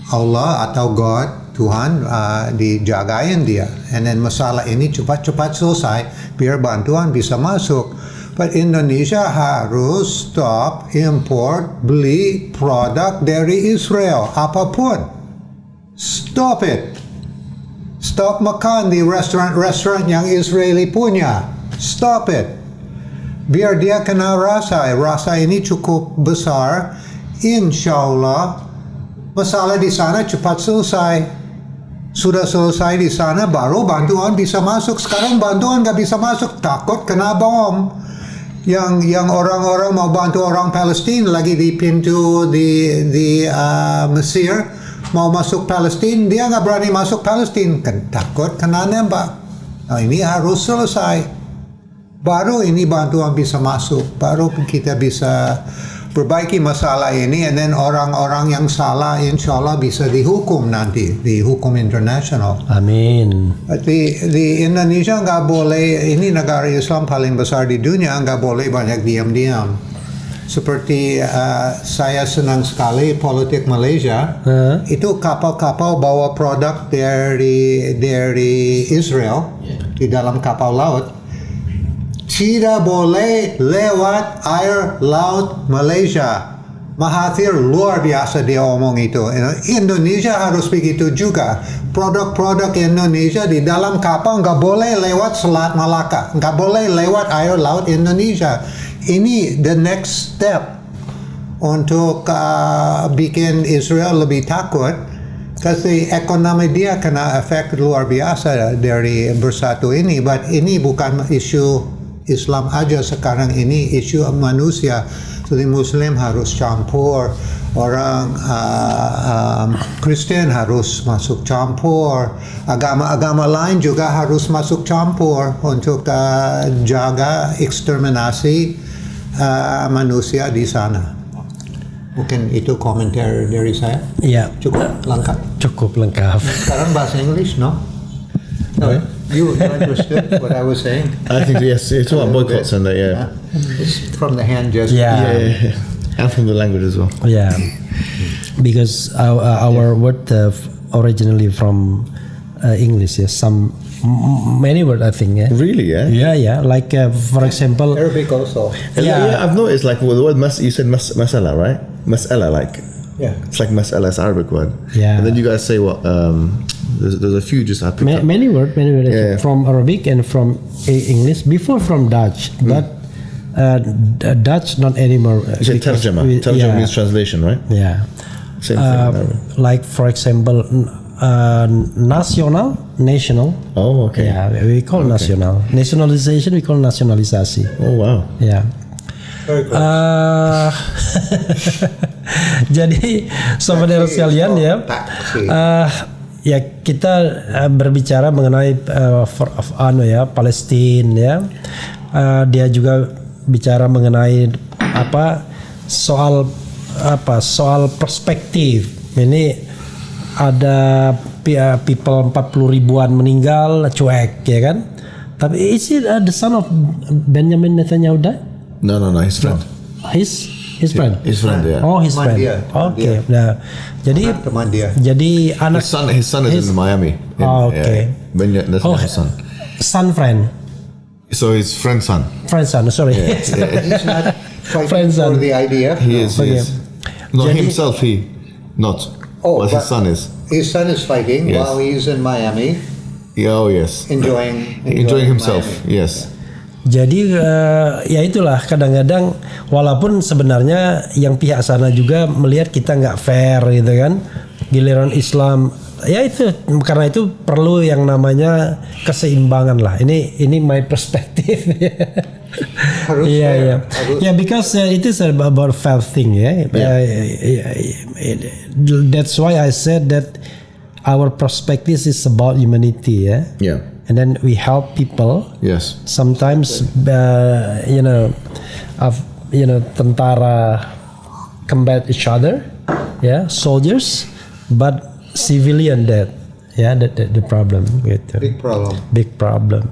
Allah atau God, Tuhan dijagain dia. And then masalah ini cepat-cepat selesai biar bantuan bisa masuk. But Indonesia harus stop import beli produk dari Israel apapun. Stop it. Stop makan di restoran yang Israeli punya. Stop it. Biar dia kena rasa ini cukup besar, insya-Allah masalah di sana cepat selesai. Sudah selesai di sana, baru bantuan bisa masuk. Sekarang bantuan nggak bisa masuk, takut kena bom. Yang orang-orang mau bantu orang Palestina lagi di pintu di Mesir, mau masuk Palestina, dia nggak berani masuk Palestina, takut kena nembak. Nah, ini harus selesai. Baru ini bantuan bisa masuk, baru kita bisa perbaiki masalah ini, and then orang-orang yang salah insya Allah bisa dihukum nanti, dihukum internasional. Amin. Di Indonesia nggak boleh, ini negara Islam paling besar di dunia, nggak boleh banyak diam-diam. Seperti saya senang sekali politik Malaysia, itu kapal-kapal bawa produk dari Israel di dalam kapal laut. Tidak boleh lewat air laut Malaysia. Mahathir luar biasa dia omong itu. Indonesia harus begitu juga. Produk-produk Indonesia di dalam kapal nggak boleh lewat Selat Malaka, nggak boleh lewat air laut Indonesia. Ini the next step untuk bikin Israel lebih takut. Kasi ekonomi dia kena efek luar biasa dari bersatu ini. But ini bukan isu Islam aja sekarang, ini isu manusia. Jadi Muslim harus campur, orang Kristen harus masuk campur, agama-agama lain juga harus masuk campur untuk jaga eksterminasi manusia di sana. Mungkin itu komentar dari saya. Iya. Cukup lengkap. Sekarang bahasa English, no? No. You understood what I was saying? I think yes, it's all about boycotts and that, It's from the hand gesture. Yeah. And from the language as well. Yeah, because our word originally from English, many words I think. Yeah. Really, yeah? Yeah. Like for example, Arabic also. Yeah, I've noticed like the word you said masala, right? Masala, like Yeah. It's like mas'ala, it's Arabic word. Yeah. And then you guys say what? There's a few just I picked up. Many words Yeah. from Arabic and from English. Before from Dutch, but Dutch not anymore. You say because tarjama. Tarjama means translation, right? yeah. Same thing. in Arabic. Like for example, national. Oh, okay. Yeah, we call national. Nationalization we call nasionalisasi. Oh, wow. Ya. Very close. Jadi saudara sekalian ya, Taksi. ya kita berbicara mengenai Palestina ya. Dia juga bicara mengenai soal perspektif. Ini ada people 40 ribuan meninggal cuek ya kan. Tapi is it the son of Benjamin Netanyahu died? No, his friend. His friend. His friend, yeah. Oh, his friend. Mandia. Oke. Nah, Teman dia. jadi anak His son is in Miami. Oh, okay. That's Oh, his son. son friend. So his friend's son. Friend son, sorry. He's not fighting Friends for and- the idea. He is. Okay. Not Jadi- himself, not. Oh, but his but- son is. His son is fighting Yes. while he's in Miami, Yeah, oh, yes. enjoying himself, Miami. yes. Jadi ya itulah kadang-kadang walaupun sebenarnya yang pihak sana juga melihat kita nggak fair gitu kan, giliran Islam ya itu karena itu perlu yang namanya keseimbangan lah. Ini my perspective. Harus Iya fair. iya. Harus- Yeah, because it is about fair thing ya. That's why I said that our perspective is about humanity ya. Yeah. And then we help people. Yes. Sometimes tentara combat each other, yeah, soldiers, but civilian dead, yeah, that the problem gitu. Big problem.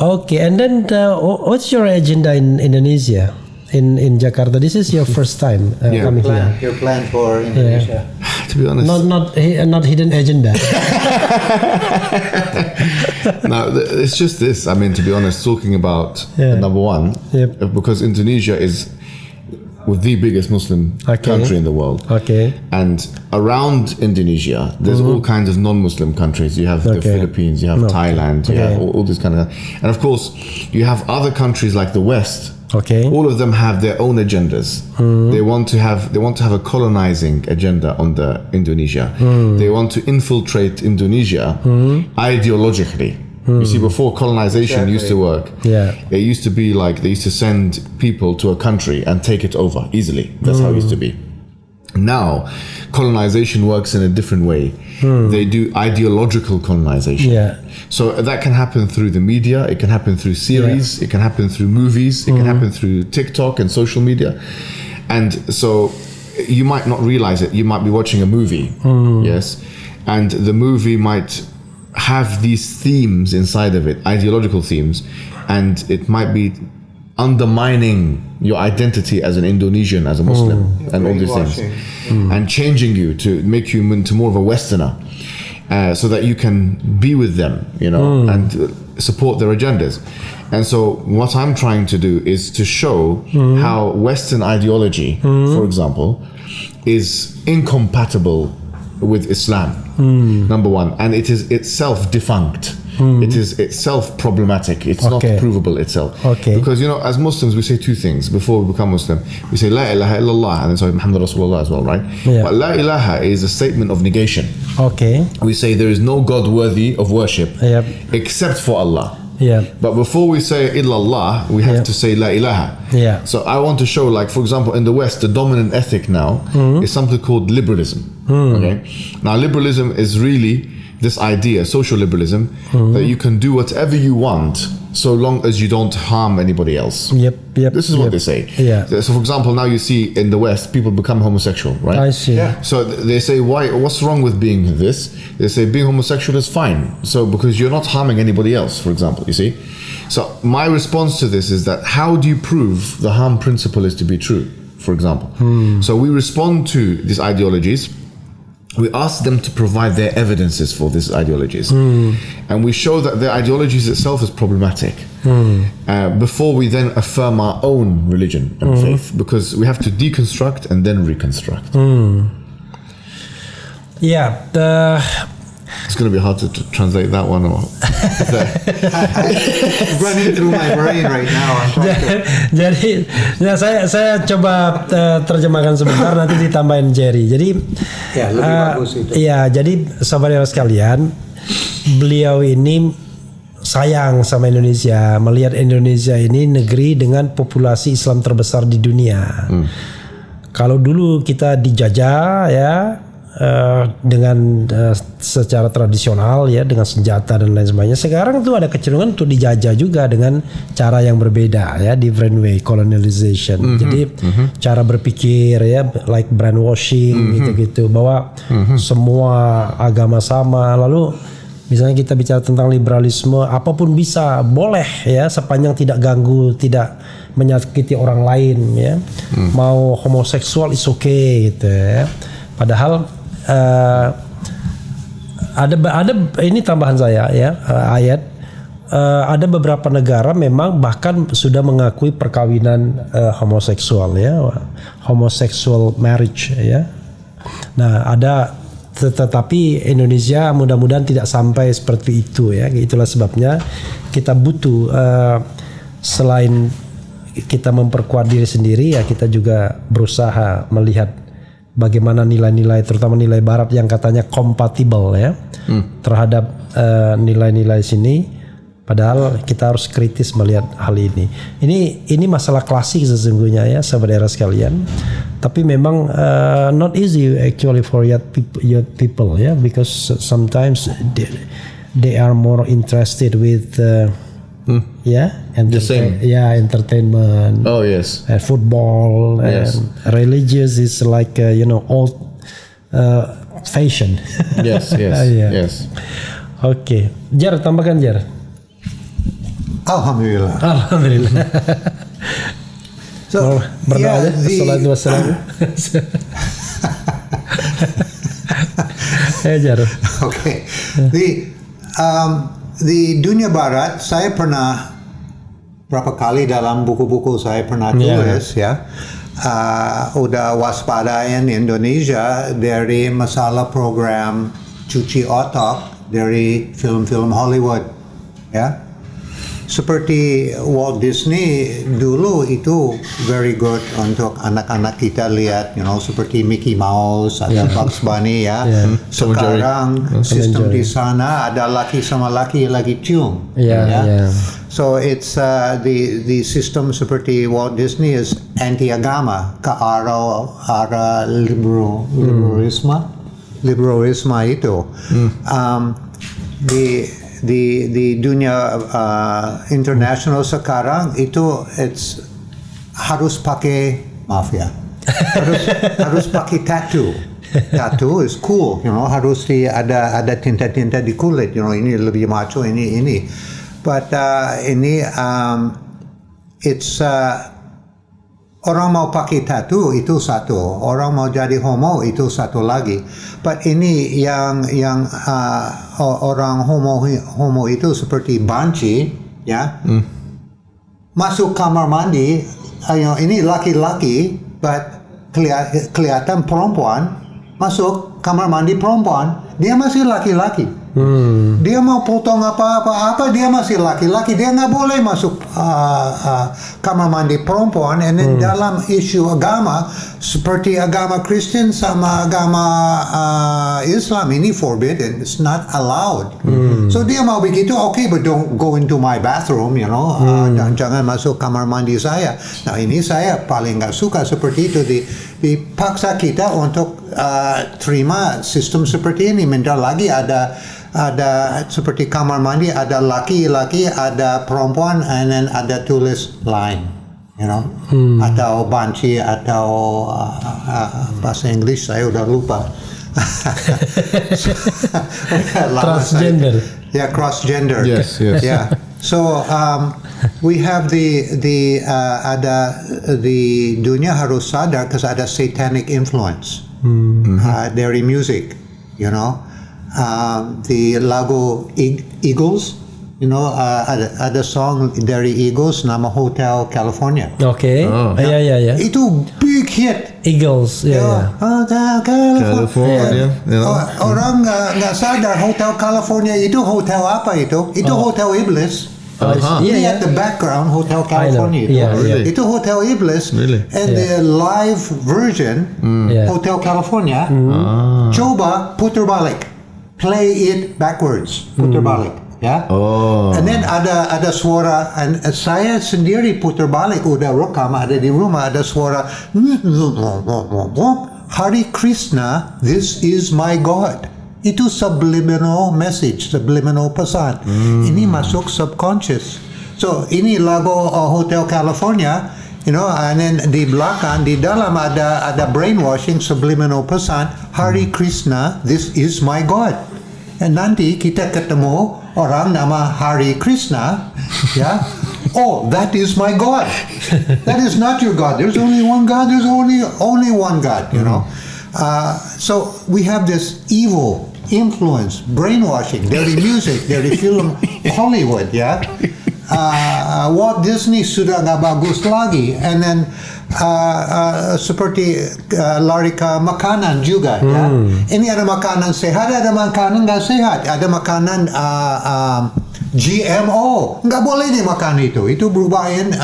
Okay, and then what's your agenda in Indonesia, in Jakarta? This is your first time coming here. Your plan for Indonesia. To be honest, Not hidden agenda. no, it's just this. I mean, to be honest, talking about Yeah. number one, Yep. because Indonesia is the biggest Muslim Okay. country in the world. Okay. And around Indonesia, there's all kinds of non-Muslim countries. You have the Okay. Philippines, you have No. Thailand, you Okay. have all this kind of, and of course, you have other countries like the West. Okay. All of them have their own agendas. They want to have a colonizing agenda on the Indonesia. They want to infiltrate Indonesia ideologically. You see, before colonization used to work, Yeah. it used to be like they used to send people to a country and take it over easily. That's how it used to be. Now, colonization works in a different way. They do ideological colonization. Yeah. So that can happen through the media, it can happen through series, it can happen through movies, it can happen through TikTok and social media. And so you might not realize it. You might be watching a movie, yes, and the movie might have these themes inside of it, ideological themes, and it might be undermining your identity as an Indonesian, as a Muslim, and all these things, and changing you to make you into more of a Westerner, so that you can be with them, and support their agendas. And so what I'm trying to do is to show how Western ideology, for example, is incompatible with Islam, number one, and it is itself defunct. It is itself problematic. It's not Okay. provable itself. Okay. Because, as Muslims, we say two things before we become Muslim. We say La ilaha illallah, and then say Muhammad Rasulullah as well, right? Yeah. But La ilaha is a statement of negation. Okay. We say there is no God worthy of worship Yep. except for Allah. Yeah. But before we say illallah, we have Yeah. to say la ilaha. Yeah. So I want to show, like, for example, in the West, the dominant ethic now is something called liberalism. Okay. Now, liberalism is really this idea, social liberalism, that you can do whatever you want so long as you don't harm anybody else. Yep. This is what yep. they say. Yeah. So, for example, now you see in the West, people become homosexual, right? I see. Yeah. So they say, what's wrong with being this? They say being homosexual is fine. So because you're not harming anybody else, for example, you see? So my response to this is that how do you prove the harm principle is to be true, for example? So we respond to these ideologies we ask them to provide their evidences for these ideologies, and we show that their ideologies itself is problematic before we then affirm our own religion and faith, because we have to deconstruct and then reconstruct. Yeah, It's going to be hard to translate that one. Or Running through my brain right now. I'm trying to. jadi ya saya coba terjemahkan sebentar, nanti ditambahin Jerry. Jadi Ya, lebih bagus itu. Iya, jadi saudara sekalian, beliau ini sayang sama Indonesia, melihat Indonesia ini negeri dengan populasi Islam terbesar di dunia. Kalau dulu kita dijajah ya dengan secara tradisional ya, dengan senjata dan lain sebagainya. Sekarang tuh ada kecenderungan untuk dijajah juga dengan cara yang berbeda ya, different way, colonialization. Jadi cara berpikir ya, like brainwashing gitu-gitu, bahwa semua agama sama. Lalu misalnya kita bicara tentang liberalisme, apapun bisa, boleh ya, sepanjang tidak ganggu, tidak menyakiti orang lain ya. Mau homoseksual is okay gitu ya. Padahal ada ini tambahan saya ya, ayat, ada beberapa negara memang bahkan sudah mengakui perkawinan homoseksual ya, homosexual marriage ya. Nah, ada, tetapi Indonesia mudah-mudahan tidak sampai seperti itu ya. Itulah sebabnya kita butuh selain kita memperkuat diri sendiri ya, kita juga berusaha melihat bagaimana nilai-nilai, terutama nilai Barat yang katanya kompatibel ya terhadap nilai-nilai sini. Padahal kita harus kritis melihat hal ini. Ini masalah klasik sesungguhnya ya, saudara sekalian. Tapi memang not easy actually for young people ya, because sometimes they are more interested with entertainment. oh yes, Football, Yes. and religious is like old fashion. yes, yes, Yeah. yes. Oke, Jar, tambahkan Jar. Alhamdulillah. Alhamdulillah. So, Berdoa aja. Assalatu wassalamu. Jar. Okay. The dunia Barat, saya pernah berapa kali dalam buku-buku saya pernah tulis ya. Udah waspadain Indonesia dari masalah program cuci otak dari film-film Hollywood ya. Seperti Walt Disney dulu itu very good untuk anak-anak kita lihat, seperti Mickey Mouse, ada Bugs Bunny ya. Sekarang sistem di sana ada laki sama laki lagi cium. So it's the system seperti Walt Disney is anti agama, ke arah liberalisme itu. Di dunia internasional sekarang itu harus pakai harus pakai tattoo. Tattoo is cool, harus ada tinta-tinta di kulit, ini lebih macho, ini. But ini it's orang mau pakai tattoo itu satu, orang mau jadi homo itu satu lagi. But ini yang orang homo itu seperti banci, ya, masuk kamar mandi, ini laki-laki, but kelihatan perempuan, masuk kamar mandi perempuan, dia masih laki-laki. Dia mau potong apa dia masih laki-laki, dia nggak boleh masuk kamar mandi perempuan. Dan dalam isu agama seperti agama Kristen sama agama Islam ini forbidden, it's not allowed. So dia mau begitu, okay, but don't go into my bathroom, dan jangan masuk kamar mandi saya. Nah, ini saya paling nggak suka seperti itu, dipaksa kita untuk terima sistem seperti ini. Bentar lagi ada seperti kamar mandi, ada laki-laki, ada perempuan, and then ada tulis lain, atau banci, atau bahasa Inggris saya udah lupa. Transgender. Yeah, cross gender. Yes. Yeah. So we have the dunia harus sadar because ada satanic influence. Dari music, you know. The lagu Eagles, you know, ada song dari Eagles nama Hotel California. Oke. Ya. Itu big hit. Eagles, ya. Hotel California. Orang nggak sadar Hotel California itu hotel apa itu? Itu Hotel Iblis. Ini at the background Hotel California. Yeah. Itu Hotel Iblis. Really? And the live version Hotel California. Coba putar balik. Play it backwards. Putar balik. Ya. And then ada suara, and saya sendiri putar balik udah rekam, ada di rumah ada suara Hare Krishna, this is my God. Itu subliminal message, subliminal pesan. Ini masuk subconscious. So ini lagu Hotel California, you know, and then di belakang, di dalam ada brainwashing, subliminal pesan, Hare Krishna, this is my God. And nanti kita ketemu orang nama Hare Krishna, ya. Oh, that is my God. That is not your God. There's only one God. There's only one God, you know. So we have this evil influence, brainwashing dari music, dari film Hollywood, ya. Walt Disney sudah nggak bagus lagi, and then seperti lari ke makanan juga, ya. Ini ada makanan sehat, ada makanan nggak sehat, ada makanan GMO, nggak boleh dimakan itu berubahin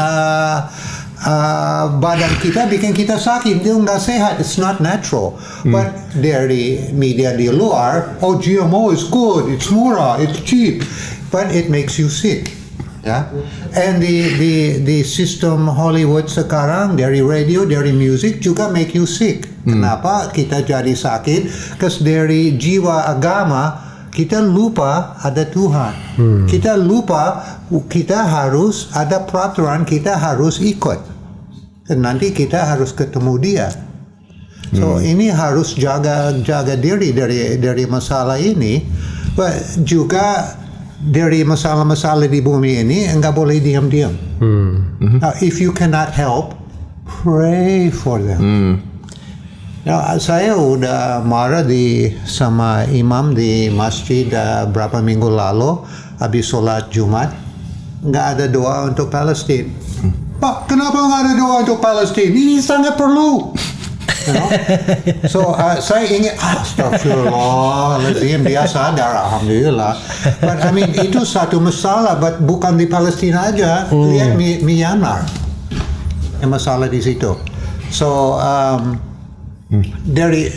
badan kita, bikin kita sakit, itu nggak sehat, it's not natural. But dari media di luar, oh GMO is good, it's murah, it's cheap, but it makes you sick. Ya, and the system Hollywood sekarang dari radio, dari music juga make you sick. Kenapa kita jadi sakit? Because dari jiwa agama kita lupa ada Tuhan. Kita lupa kita harus ada peraturan, kita harus ikut. Dan nanti kita harus ketemu Dia. So ini harus jaga diri dari masalah ini, but juga dari masalah-masalah di bumi ini enggak boleh diam-diam. Now, if you cannot help, pray for them. Now, saya udah marah sama imam di masjid berapa minggu lalu habis sholat Jumat, nggak ada doa untuk Palestina. Pak, kenapa nggak ada doa untuk Palestina? Ini sangat perlu. You know? So saya ingin astagfirullahaladzim, dia sadar, alhamdulillah. But I mean itu satu masalah, but bukan di Palestina aja. Lihat Myanmar, yang masalah di situ. So dari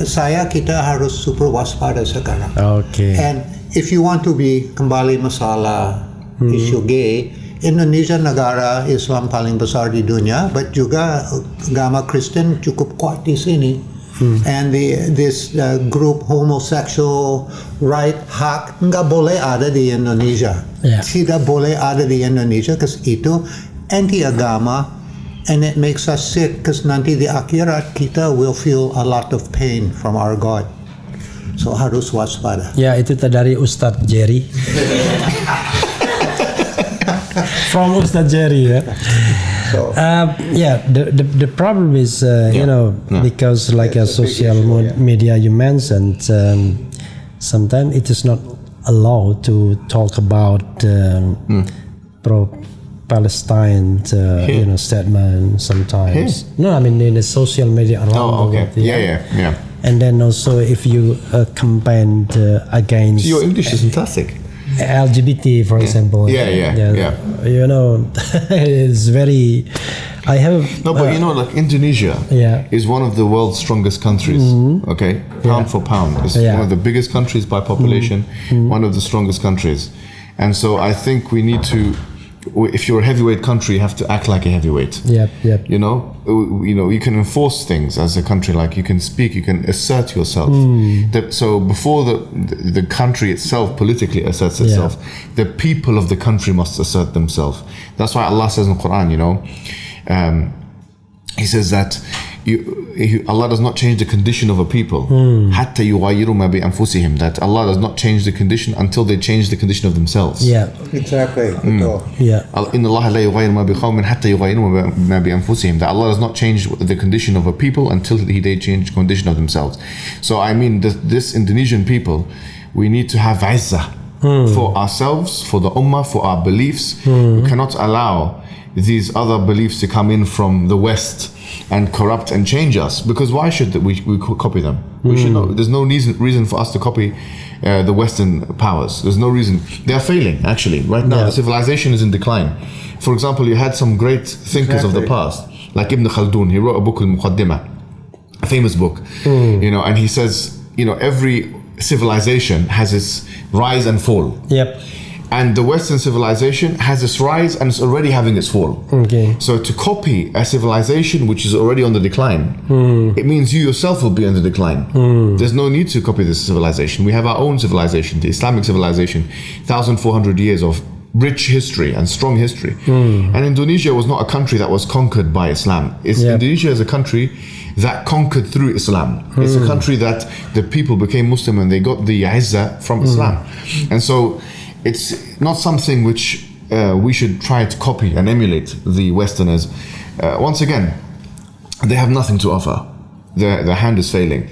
saya kita harus super waspada sekarang. Okay. And if you want to be kembali masalah isu gay, Indonesia negara Islam paling besar di dunia, but juga agama Kristen cukup kuat di sini. And this group homosexual right hak nggak boleh ada di Indonesia. Yeah. Tidak boleh ada di Indonesia, because itu anti agama, and it makes us sick, because nanti di akhirat kita will feel a lot of pain from our God. So harus waspada. Ya, itu dari Ustadz Jerry. From Ustadz Jerry, yeah. So, The problem is, you know, because like a social media you mentioned, sometimes it is not allowed to talk about pro-Palestine, you know, statement sometimes. No, I mean in the social media around the world. Yeah. And then also if you campaign against Your English is fantastic. LGBT, for example. Yeah. You know, it's very. I have. No, but you know, like Indonesia is one of the world's strongest countries. Okay, pound for pound, it's one of the biggest countries by population, one of the strongest countries, and so I think we need to. If you're a heavyweight country, you have to act like a heavyweight. Yep. You know, you can enforce things as a country. Like you can speak, you can assert yourself. So before the country itself politically asserts itself, the people of the country must assert themselves. That's why Allah says in the Quran, you know, He says that, Allah does not change the condition of a people. حتى يغيروا ما بأنفسهم. That Allah does not change the condition until they change the condition of themselves. Yeah, Exactly. Betul. yeah. إن الله لا يغير ما بقوم حتى يغيروا ما بأنفسهم. That Allah does not change the condition of a people until they change the condition of themselves. So I mean, this Indonesian people, we need to have izzah for ourselves, for the ummah, for our beliefs. We cannot allow these other beliefs to come in from the West and corrupt and change us, because why should we copy them? We should not. There's no reason for us to copy the Western powers. There's no reason. They are failing, actually. Right now, the civilization is in decline. For example, you had some great thinkers of the past, like Ibn Khaldun. He wrote a book, Al-Muqaddimah, a famous book, and he says, every civilization has its rise and fall. Yep. And the Western civilization has its rise and it's already having its fall. Okay. So to copy a civilization which is already on the decline, it means you yourself will be on the decline. There's no need to copy this civilization. We have our own civilization, the Islamic civilization, 1,400 years of rich history and strong history. And Indonesia was not a country that was conquered by Islam. Indonesia is a country that conquered through Islam. It's a country that the people became Muslim and they got the izzah from Islam. And so it's not something which we should try to copy and emulate the Westerners. Once again, they have nothing to offer. Their hand is failing.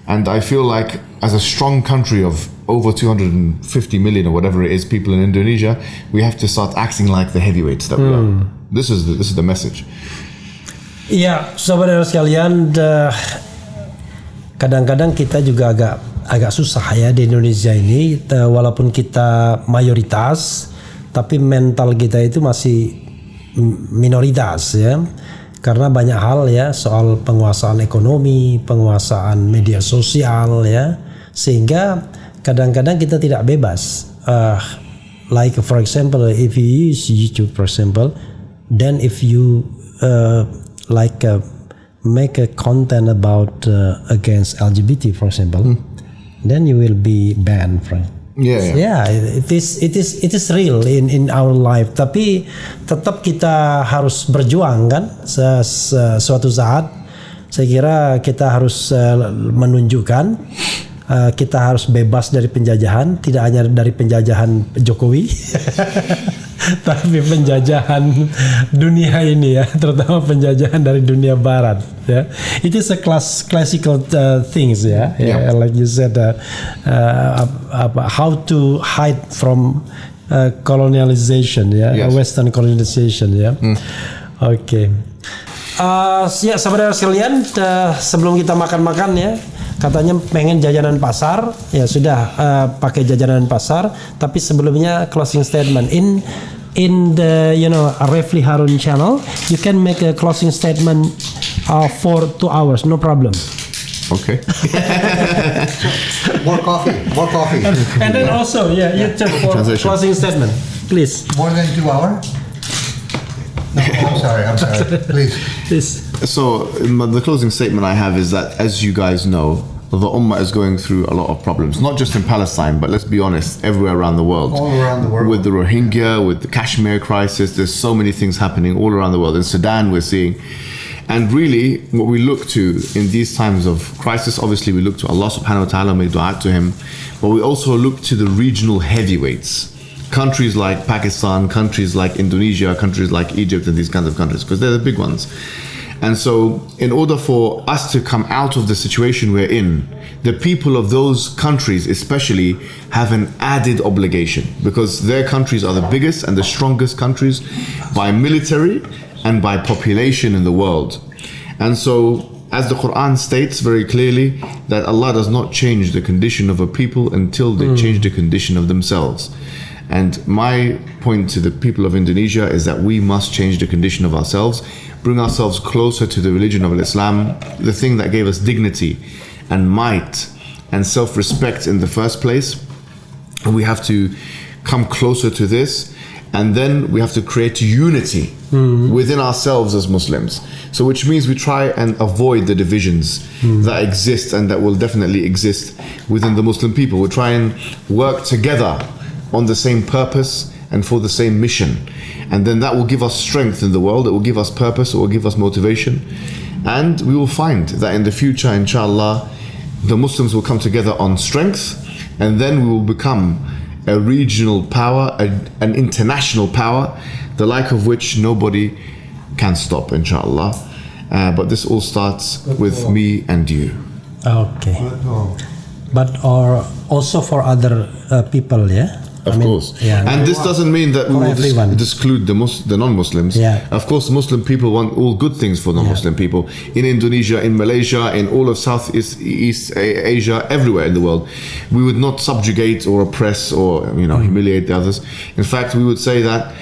And I feel like as a strong country of over 250 million or whatever it is people in Indonesia, we have to start acting like the heavyweights that we are. This is the message. Ya, saudara sekalian, kadang-kadang kita juga agak susah ya di Indonesia ini, walaupun kita mayoritas, tapi mental kita itu masih minoritas ya, karena banyak hal ya, soal penguasaan ekonomi, penguasaan media sosial ya, sehingga kadang-kadang kita tidak bebas. Like for example, if you use YouTube for example, then if you make a content about against LGBT for example, then you will be banned from. Yeah, it is real in our life. Tapi tetap kita harus berjuang kan. Suatu saat saya kira kita harus menunjukkan kita harus bebas dari penjajahan, tidak hanya dari penjajahan Jokowi, tapi penjajahan dunia ini ya, terutama penjajahan dari dunia Barat. Ya, it is a classical things ya, like you said, how to hide from colonialization ya, Western colonization ya. Oke. Ya saudara sekalian, sebelum kita makan-makan ya, katanya pengen jajanan pasar, ya sudah pakai jajanan pasar. Tapi sebelumnya closing statement in the Refli Harun channel, you can make a closing statement for 2 hours, no problem. Okay. More coffee. And then also, YouTube for closing statement, please. More than 2 hours? No, I'm sorry. Please. So the closing statement I have is that, as you guys know, the Ummah is going through a lot of problems, not just in Palestine, but let's be honest, everywhere around the world. All around the world. With the Rohingya, with the Kashmir crisis, there's so many things happening all around the world. In Sudan, we're seeing. And really, what we look to in these times of crisis, obviously we look to Allah subhanahu wa ta'ala, make dua to Him, but we also look to the regional heavyweights. Countries like Pakistan, countries like Indonesia, countries like Egypt, and these kinds of countries, because they're the big ones. And so, in order for us to come out of the situation we're in, the people of those countries especially have an added obligation, because their countries are the biggest and the strongest countries by military and by population in the world. And so, as the Quran states very clearly, that Allah does not change the condition of a people until they change the condition of themselves. And my point to the people of Indonesia is that we must change the condition of ourselves, bring ourselves closer to the religion of Islam, the thing that gave us dignity and might and self-respect in the first place. And we have to come closer to this, and then we have to create unity within ourselves as Muslims. So which means we try and avoid the divisions that exist and that will definitely exist within the Muslim people. We try and work together on the same purpose and for the same mission, and then that will give us strength in the world. It will give us purpose, it will give us motivation, And we will find that in the future, inshallah, the Muslims will come together on strength, and then we will become a regional power, an international power, the like of which nobody can stop, inshallah. But this all starts with me and you. Okay. But also for other people, yeah? Of course. Yeah. And this doesn't mean that we For will everyone. exclude the non-Muslims. Yeah. Of course, Muslim people want all good things for non-Muslim people. In Indonesia, in Malaysia, in all of Southeast East Asia, everywhere in the world, we would not subjugate or oppress or humiliate the others. In fact, we would say that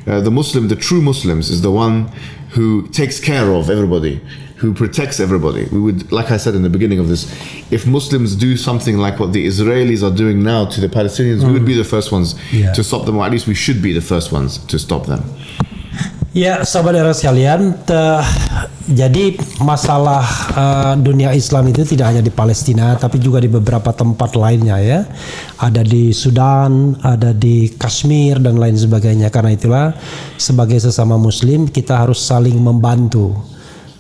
the true Muslims, is the one who takes care of everybody, who protects everybody. We would, like I said in the beginning of this, if Muslims do something like what the Israelis are doing now to the Palestinians, we would be the first ones to stop them, or at least we should be the first ones to stop them. Ya, saudara sekalian, jadi masalah dunia Islam itu tidak hanya di Palestina, tapi juga di beberapa tempat lainnya ya. Ada di Sudan, ada di Kashmir dan lain sebagainya. Karena itulah sebagai sesama Muslim kita harus saling membantu.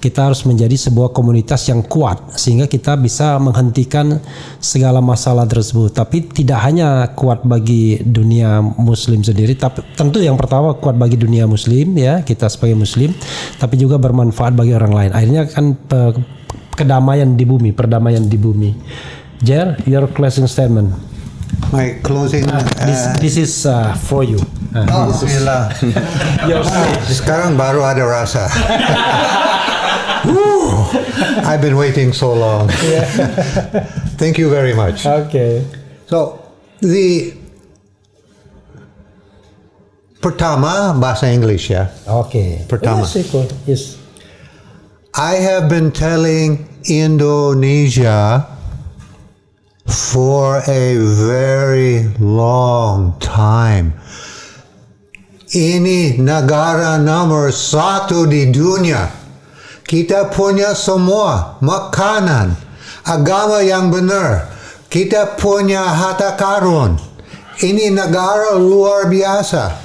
Kita harus menjadi sebuah komunitas yang kuat sehingga kita bisa menghentikan segala masalah tersebut. Tapi tidak hanya kuat bagi dunia Muslim sendiri, tapi tentu yang pertama kuat bagi dunia Muslim ya, kita sebagai Muslim, tapi juga bermanfaat bagi orang lain. Akhirnya kan kedamaian di bumi, perdamaian di bumi. Jer, your closing statement. My closing. This is for you. Alhamdulillah. Sekarang baru ada rasa. I've been waiting so long. Thank you very much. Okay. So, the pertama bahasa English ya. Okay. Pertama. Yes. I have been telling Indonesia for a very long time. Ini negara nomor 1 di dunia. Kita punya semua makanan, agama yang benar. Kita punya harta karun. Ini negara luar biasa.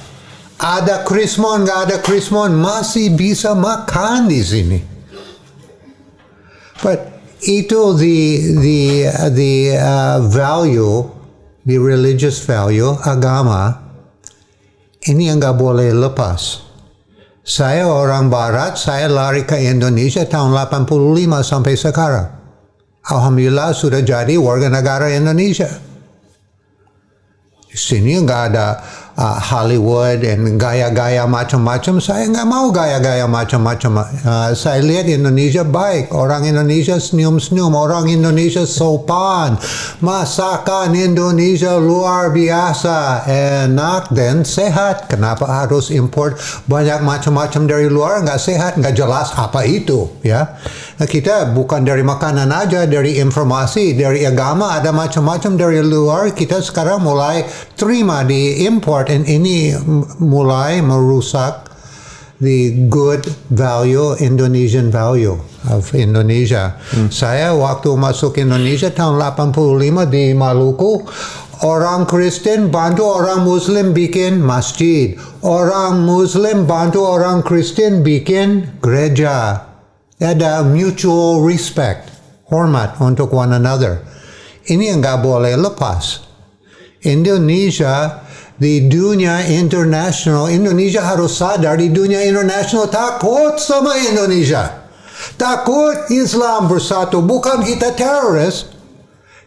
Ada krismon, nggak ada krismon, masih bisa makan di sini. But itu the value, the religious value, agama, ini yang nggak boleh lepas. Saya orang Barat, saya lari ke Indonesia tahun 85 sampai sekarang. Alhamdulillah sudah jadi warga negara Indonesia. Di sini nggak ada Hollywood dan gaya-gaya macam-macam. Saya nggak mau gaya-gaya macam-macam. Saya lihat Indonesia baik. Orang Indonesia senyum-senyum. Orang Indonesia sopan. Masakan Indonesia luar biasa. Enak dan sehat. Kenapa harus import banyak macam-macam dari luar? Nggak sehat, nggak jelas apa itu. Ya, nah, kita bukan dari makanan aja, dari informasi, dari agama, ada macam-macam dari luar. Kita sekarang mulai terima di import. Dan ini mulai merusak the good value, Indonesian value of Indonesia. Saya waktu masuk Indonesia tahun 85 di Maluku, orang Kristen bantu orang Muslim bikin masjid. Orang Muslim bantu orang Kristen bikin gereja. Ada mutual respect, hormat untuk one another. Ini yang nggak boleh lepas. Indonesia di dunia internasional, Indonesia harus sadar di dunia internasional takut sama Indonesia. Takut Islam bersatu, bukan kita teroris.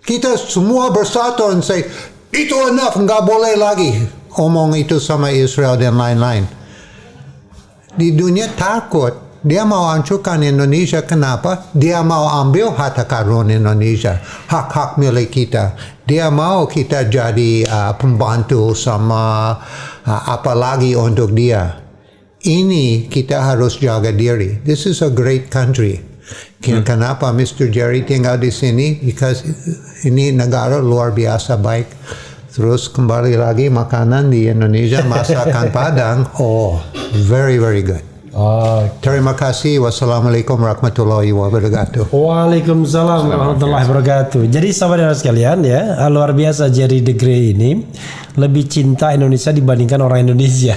Kita semua bersatu dan say, itu enough, nggak boleh lagi omong itu sama Israel dan lain-lain. Di dunia takut, dia mau hancurkan Indonesia. Kenapa? Dia mau ambil harta karun Indonesia, hak-hak milik kita. Dia mau kita jadi pembantu sama apa lagi untuk dia. Ini kita harus jaga diri. This is a great country. Kenapa Mr. Jerry tinggal di sini? Because ini negara luar biasa baik. Terus kembali lagi makanan di Indonesia, masakan Padang. Oh, very, very good. Terima kasih. Wassalamualaikum warahmatullahi wabarakatuh. Waalaikumsalam warahmatullahi wabarakatuh. Jadi saudara sekalian ya, luar biasa Jerry the Grey ini lebih cinta Indonesia dibandingkan orang Indonesia.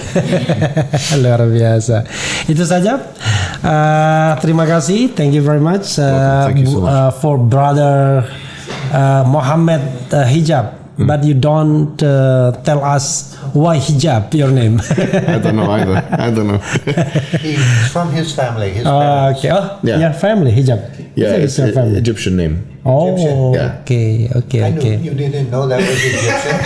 Luar biasa. Itu saja. Terima kasih. Thank you very much, Thank you so much. For brother Muhammad Hijab. But you don't tell us why hijab your name. I don't know either. I don't know. He's from his family. His parents. Okay. Oh, Yeah. your family hijab. Yeah, It's it's your family. Egyptian name. Oh, Egyptian. Yeah. okay. I knew you didn't know that was Egyptian.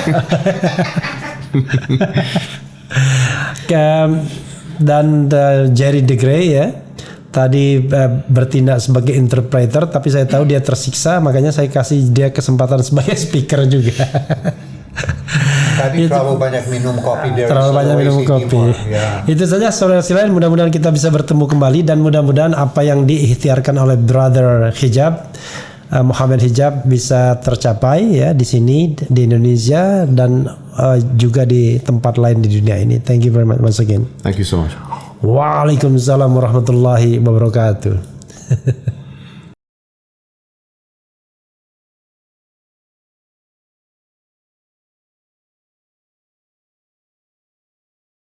Dan Jerry the Grey ya tadi bertindak sebagai interpreter, tapi saya tahu dia tersiksa, makanya saya kasih dia kesempatan sebagai speaker juga. Tadi terlalu banyak minum kopi dari Terlalu banyak minum Sulawesi kopi. Timur, ya. Itu saja saudara sekalian, mudah-mudahan kita bisa bertemu kembali dan mudah-mudahan apa yang diikhtiarkan oleh brother Hijab Muhammad Hijab bisa tercapai ya di sini di Indonesia dan juga di tempat lain di dunia ini. Thank you very much once again. Thank you so much. Waalaikumsalam warahmatullahi wabarakatuh.